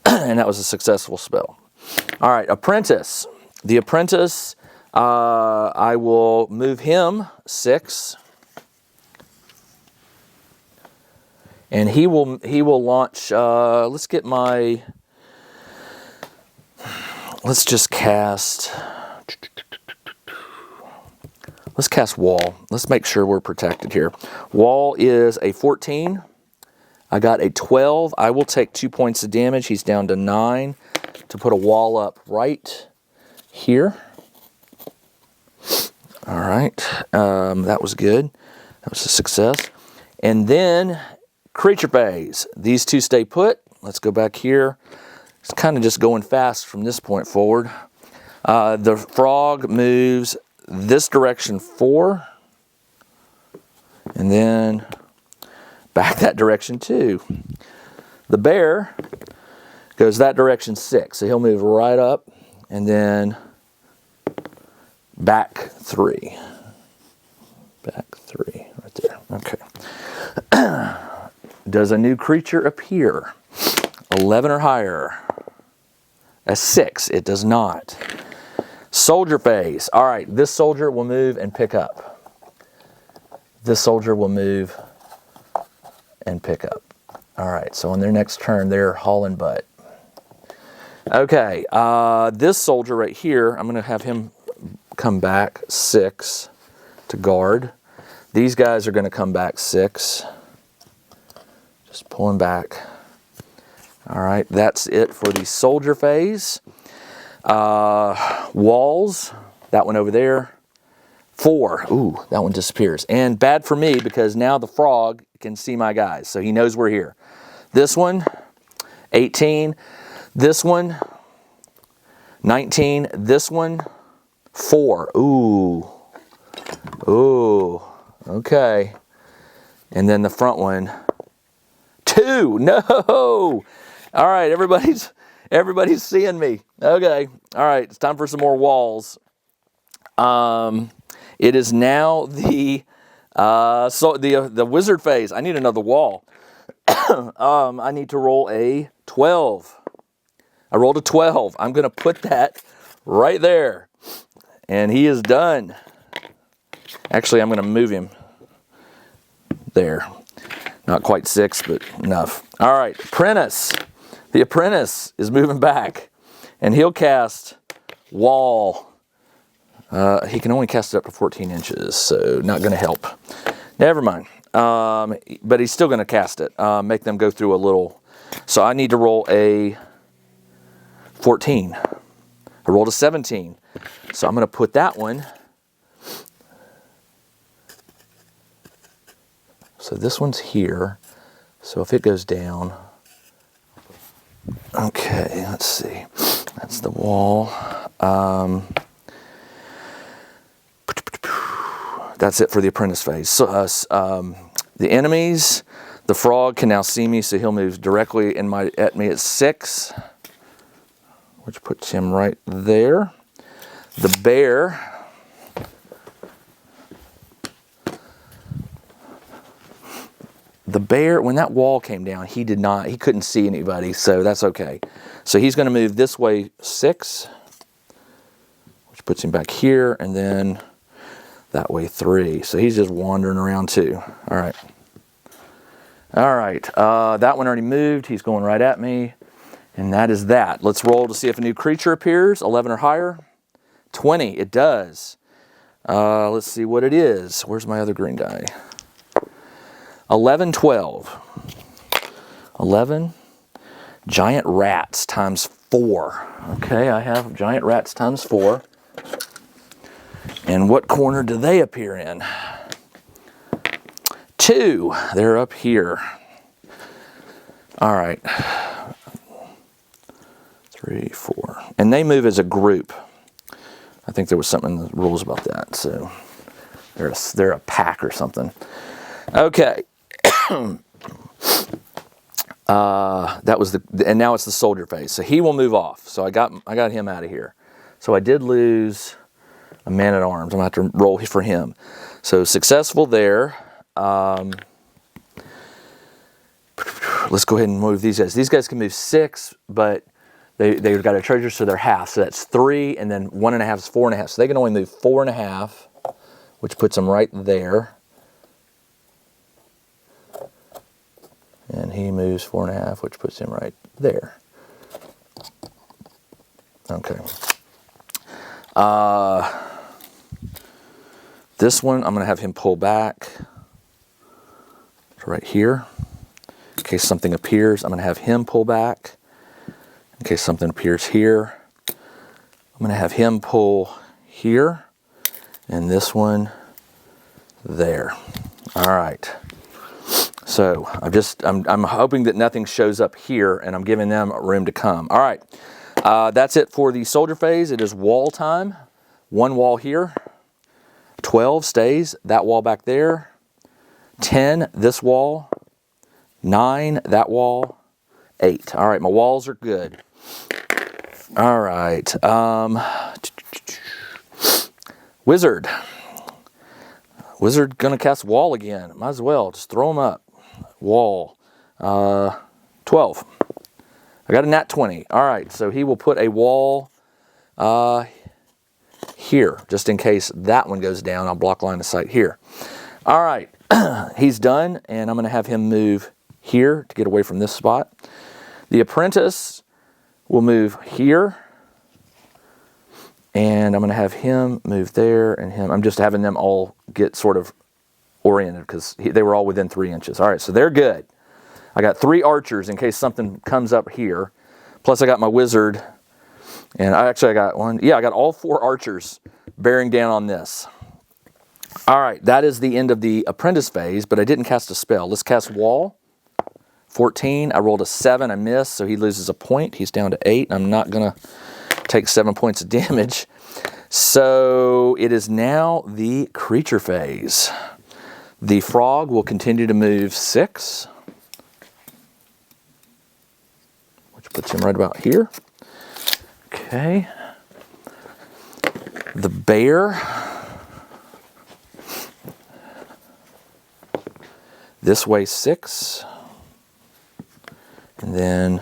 And that was a successful spell. All right, Apprentice. The Apprentice, I will move him 6. And he will launch, let's just cast, let's cast Wall. Let's make sure we're protected here. Wall is a 14. I got a 12. I will take 2 points of damage. He's down to 9 to put a wall up right here. All right, that was good. That was a success. And then creature phase. These two stay put. Let's go back here. It's kind of just going fast from this point forward. The frog moves this direction 4. And then back that direction 2. The bear goes that direction 6. So he'll move right up and then back 3. Back 3 right there. Okay. Does a new creature appear? 11 or higher. A 6. It does not. Soldier phase. All right, this soldier will move and pick up. This soldier will move and pick up. All right, so on their next turn, they're hauling butt. Okay, this soldier right here, I'm going to have him come back 6 to guard. These guys are going to come back 6. Just pulling back. All right, that's it for the soldier phase. Walls, that one over there. 4. Ooh, that one disappears. And bad for me because now the frog can see my guys, so he knows we're here. This one, 18. This one, 19. This one, 4. Ooh. Ooh. Okay. And then the front one, 2. No. All right, everybody's seeing me. Okay. All right, it's time for some more walls. It is now the wizard phase. I need another wall. I need to roll a 12. I rolled a 12. I'm going to put that right there. And he is done. Actually, I'm going to move him there. Not quite 6, but enough. All right, Apprentice. The Apprentice is moving back. And he'll cast Wall. He can only cast it up to 14 inches, so not going to help. Never mind. But he's still going to cast it. Make them go through a little. So I need to roll a 14. I rolled a 17. So I'm going to put that one. So this one's here. So if it goes down. Okay, let's see. That's the wall. That's it for the Apprentice phase. So, the enemies, the frog can now see me, so he'll move directly at me at 6, which puts him right there. The bear, when that wall came down, he couldn't see anybody, so that's okay. So he's going to move this way 6, which puts him back here, and then that way 3. So he's just wandering around too. All right. All right. That one already moved. He's going right at me. And that is that. Let's roll to see if a new creature appears. 11 or higher. 20. It does. Let's see what it is. Where's my other green die? 11, 12. 11, Giant rats times 4. Okay, I have giant rats times 4. And what corner do they appear in? 2. They're up here. All right. 3, 4. And they move as a group. I think there was something in the rules about that. So they're a pack or something. Okay. That was and now it's the soldier phase. So he will move off. So I got him out of here. So I did lose a man-at-arms. I'm going to have to roll for him. So successful there. Let's go ahead and move these guys. These guys can move 6, but they've got a treasure, so they're half. So that's 3, and then 1.5 is 4.5. So they can only move 4.5, which puts them right there. And he moves 4.5, which puts him right there. Okay. This one, I'm going to have him pull back to right here. In case something appears, I'm going to have him pull back. In case something appears here, I'm going to have him pull here. And this one there. All right. So I'm hoping that nothing shows up here, and I'm giving them room to come. All right. That's it for the soldier phase. It is wall time. 1 wall here. 12 stays. That wall back there. 10, this wall. 9, that wall. 8. All right, my walls are good. All right. Wizard. Wizard gonna cast wall again. Might as well. Just throw them up. Wall. 12. I got a nat 20. All right, so he will put a wall here, just in case that one goes down. I'll block line of sight here. All right, he's done, and I'm going to have him move here to get away from this spot. The apprentice will move here, and I'm going to have him move there, and him. I'm just having them all get sort of oriented because they were all within 3 inches. All right, so they're good. I got 3 archers in case something comes up here. Plus I got my wizard. And I got one. Yeah, I got all 4 archers bearing down on this. All right, that is the end of the apprentice phase, but I didn't cast a spell. Let's cast wall. 14. I rolled a 7. I missed, so he loses a point. He's down to 8. I'm not going to take 7 points of damage. So it is now the creature phase. The frog will continue to move 6. Puts him right about here. Okay. The bear. This way 6. And then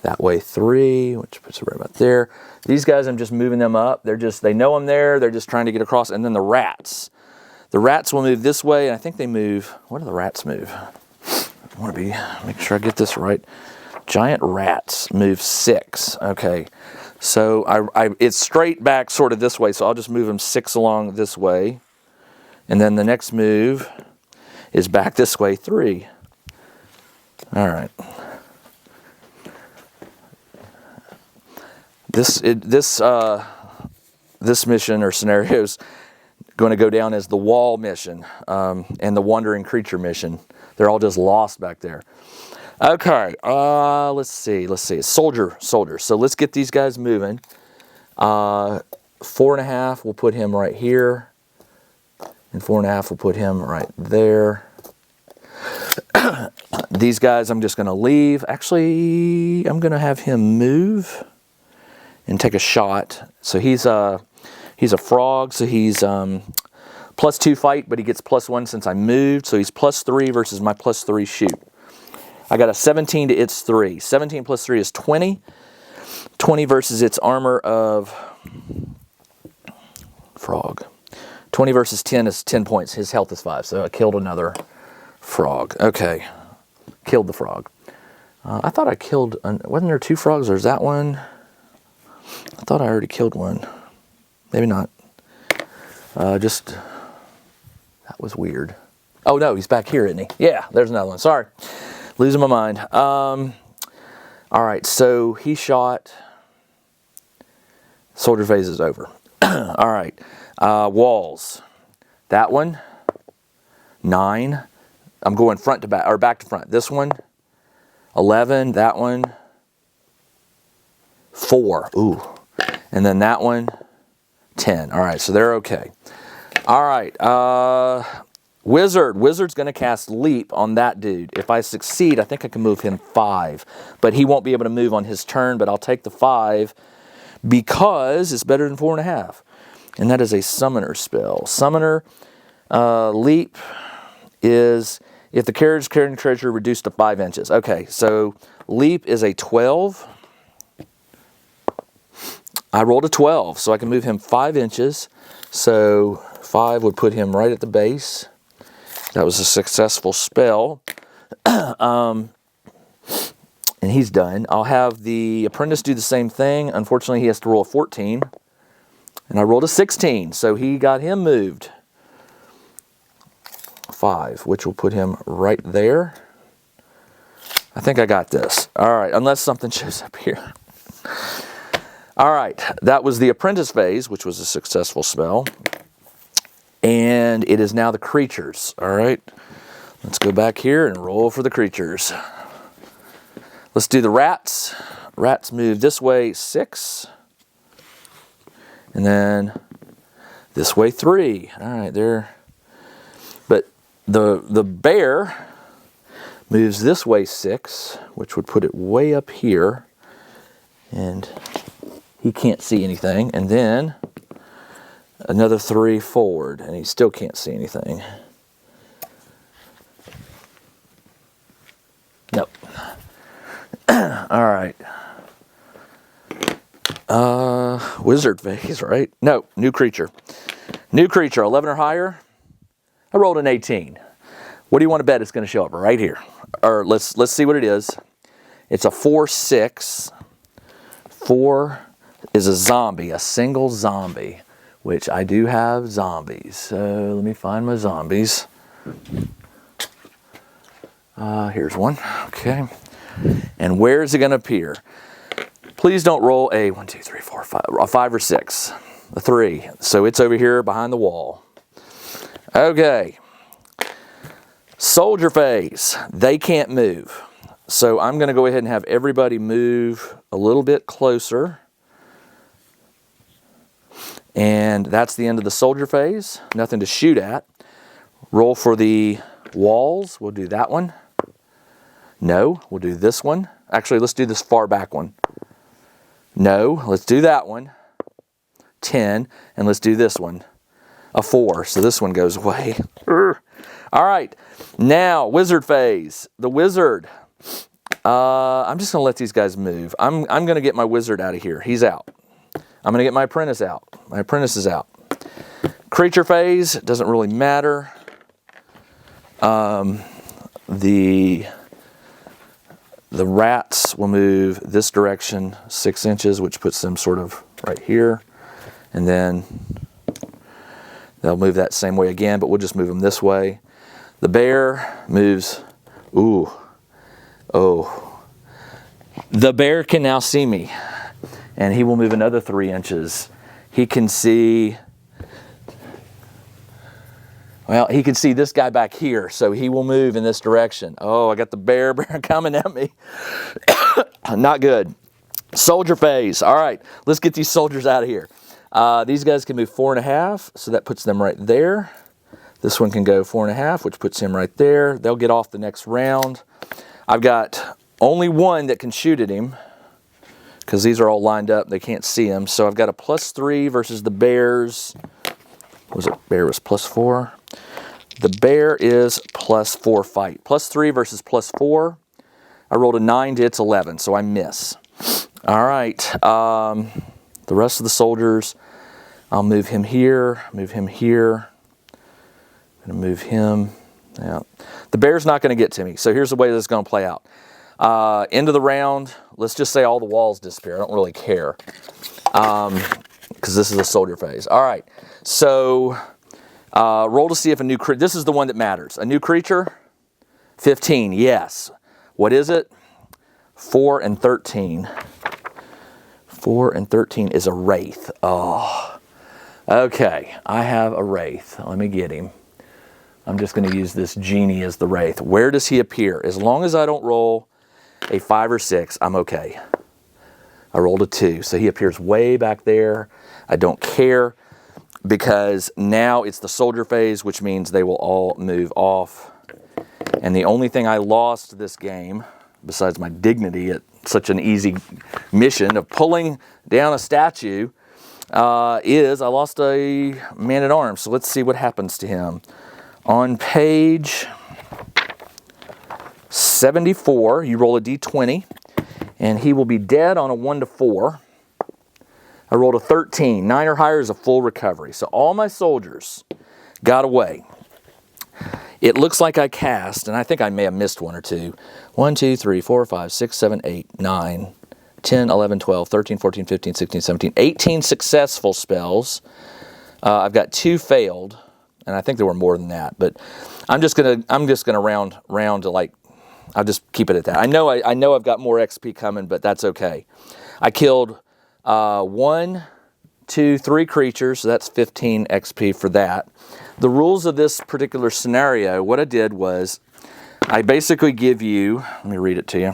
that way 3, which puts it right about there. These guys, I'm just moving them up. They know I'm there. They're just trying to get across. And then the rats. The rats will move this way, and I think they move. What do the rats move? I want to make sure I get this right. Giant rats move 6. Okay, so it's straight back sort of this way, so I'll just move them 6 along this way. And then the next move is back this way 3. All right. This mission or scenario is going to go down as the wall mission and the wandering creature mission. They're all just lost back there. Okay, let's see. Soldier. So let's get these guys moving. 4.5, we'll put him right here. And 4.5, we'll put him right there. These guys I'm just going to leave. Actually, I'm going to have him move and take a shot. So he's a frog, so he's +2 fight, but he gets +1 since I moved. So he's +3 versus my +3 shoot. I got a 17 to its 3. 17 plus 3 is 20. 20 versus its armor of frog. 20 versus 10 is 10 points. His health is 5, so I killed another frog. Okay, killed the frog. I thought I killed, wasn't there 2 frogs, or is that one? I thought I already killed one. Maybe not. That was weird. Oh no, he's back here, isn't he? Yeah, there's another one. Sorry. Losing my mind. All All right, so he shot. Soldier phase is over. All right, walls. That one, 9. I'm going front to back, or back to front. This one, 11. That one, 4. Ooh. And then that one, 10. All right, so they're okay. All right, Wizard. Wizard's going to cast Leap on that dude. If I succeed, I think I can move him 5. But he won't be able to move on his turn, but I'll take the 5 because it's better than 4.5. And that is a Summoner spell. Summoner, Leap is if the carriage carrying treasure reduced to 5 inches. Okay, so Leap is a 12. I rolled a 12, so I can move him 5 inches. So 5 would put him right at the base. That was a successful spell. And he's done. I'll have the apprentice do the same thing. Unfortunately, he has to roll a 14. And I rolled a 16, so he got him moved 5, which will put him right there. I think I got this. All right, unless something shows up here. All right, that was the apprentice phase, which was a successful spell. And it is now the creatures. All right, let's go back here and roll for the creatures. Let's do the rats. Rats move this way 6. And then this way 3. All right, there. But the bear moves this way 6, which would put it way up here. And he can't see anything. And then another 3 forward, and he still can't see anything. Nope. All right. Wizard phase, right? No, new creature. New creature, 11 or higher. I rolled an 18. What do you want to bet it's going to show up right here? Or let's see what it is. It's a 4/6. 4 is a zombie, a single zombie, which I do have zombies. So let me find my zombies. Here's one. Okay. And where is it going to appear? Please don't roll a 1, 2, 3, 4, 5, a 5 or 6, a 3. So it's over here behind the wall. Okay. Soldier phase. They can't move. So I'm going to go ahead and have everybody move a little bit closer. And that's the end of the soldier phase. Nothing to shoot at. Roll for the walls. We'll do that one. No, we'll do this one. Actually, let's do this far back one. No, let's do that one. 10, and let's do this one. A 4, so this one goes away. All right, now wizard phase. The wizard. I'm just gonna let these guys move. I'm gonna get my wizard out of here. He's out. I'm gonna get my apprentice out. My apprentice is out. Creature phase doesn't really matter. The rats will move this direction 6 inches, which puts them sort of right here. And then they'll move that same way again, but we'll just move them this way. The bear moves, oh. The bear can now see me, and he will move another 3 inches. He can see, well, he can see this guy back here, so he will move in this direction. Oh, I got the bear coming at me. Not good. Soldier phase. All right, let's get these soldiers out of here. These guys can move 4.5, so that puts them right there. This one can go 4.5, which puts him right there. They'll get off the next round. I've got only one that can shoot at him because these are all lined up. They can't see him. So I've got a +3 versus the bears. Was it bear was +4? The bear is +4 fight. +3 versus +4. I rolled a 9 to its 11, so I miss. All right. The rest of the soldiers, I'll move him here, move him here. I'm going to move him out. The bear's not going to get to me, so here's the way this is going to play out. End of the round, let's just say all the walls disappear. I don't really care because this is a soldier phase. All right, so roll to see if a new creature, this is the one that matters. A new creature, 15, yes. What is it? 4 and 13. 4 and 13 is a wraith. Oh, okay. I have a wraith. Let me get him. I'm just going to use this genie as the wraith. Where does he appear? As long as I don't roll a 5 or 6, I'm okay. I rolled a 2, so he appears way back there. I don't care because now it's the soldier phase, which means they will all move off. And the only thing I lost this game, besides my dignity at such an easy mission of pulling down a statue, is I lost a man-at-arms. So let's see what happens to him. On page 74, you roll a d20, and he will be dead on a 1 to 4. I rolled a 13. 9 or higher is a full recovery. So all my soldiers got away. It looks like I cast, and I think I may have missed 1 or 2. 1, 2, 3, 4, 5, 6, 7, 8, 9, 10, 11, 12, 13, 14, 15, 16, 17, 18 successful spells. I've got 2 failed. And I think there were more than that, but I'm just gonna round to like, I'll just keep it at that. I know I've got more XP coming, but that's okay. I killed 1, 2, 3 creatures, so that's 15 XP for that. The rules of this particular scenario, what I did was, I basically give you, let me read it to you.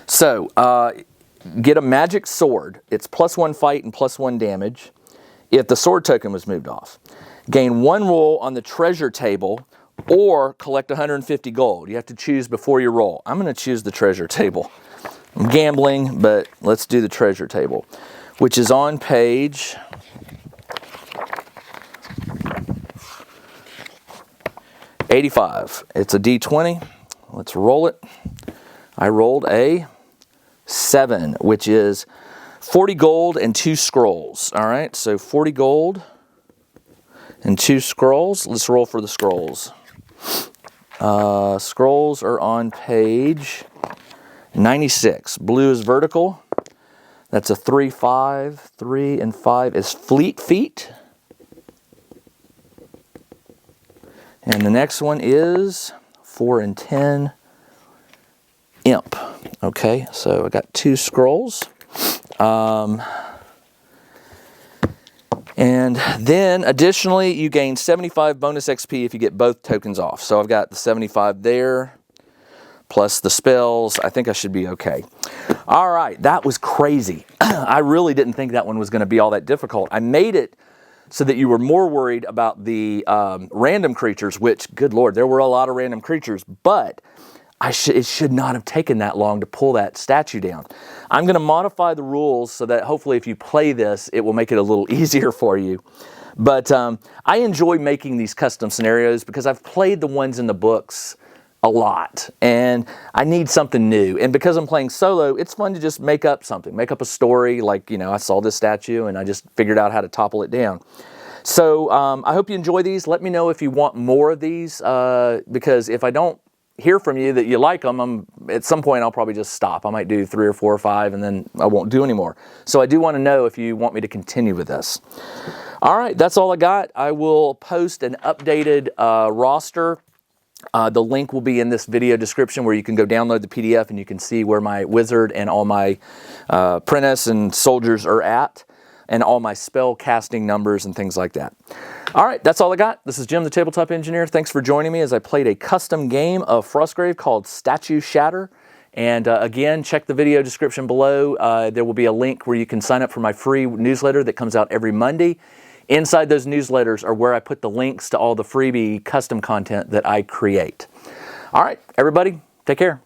So, get a magic sword. It's +1 fight and +1 damage if the sword token was moved off. Gain 1 roll on the treasure table or collect 150 gold. You have to choose before you roll. I'm going to choose the treasure table. I'm gambling, but let's do the treasure table, which is on page 85. It's a d20. Let's roll it. I rolled a 7, which is 40 gold and 2 scrolls. All right, so 40 gold and 2 scrolls. Let's roll for the scrolls. Scrolls are on page 96. Blue is vertical. That's a 3, 5. 3 and 5 is fleet feet. And the next one is 4 and 10, imp. Okay, so I got 2 scrolls. And then additionally, you gain 75 bonus XP if you get both tokens off. So I've got the 75 there, plus the spells. I think I should be okay. All right, that was crazy. I really didn't think that one was going to be all that difficult. I made it so that you were more worried about the random creatures, which, good Lord, there were a lot of random creatures, but it should not have taken that long to pull that statue down. I'm going to modify the rules so that hopefully if you play this, it will make it a little easier for you. But I enjoy making these custom scenarios because I've played the ones in the books a lot, and I need something new. And because I'm playing solo, it's fun to just make up something, make up a story. Like, you know, I saw this statue and I just figured out how to topple it down. So I hope you enjoy these. Let me know if you want more of these, because if I don't hear from you that you like them, at some point I'll probably just stop. I might do 3 or 4 or 5 and then I won't do any more. So I do want to know if you want me to continue with this. All right, that's all I got. I will post an updated roster. The link will be in this video description where you can go download the PDF and you can see where my wizard and all my apprentice and soldiers are at, and all my spell casting numbers and things like that. All right, that's all I got. This is Jim, the Tabletop Engineer. Thanks for joining me as I played a custom game of Frostgrave called Statue Shatter. And again, check the video description below. There will be a link where you can sign up for my free newsletter that comes out every Monday. Inside those newsletters are where I put the links to all the freebie custom content that I create. All right, everybody, take care.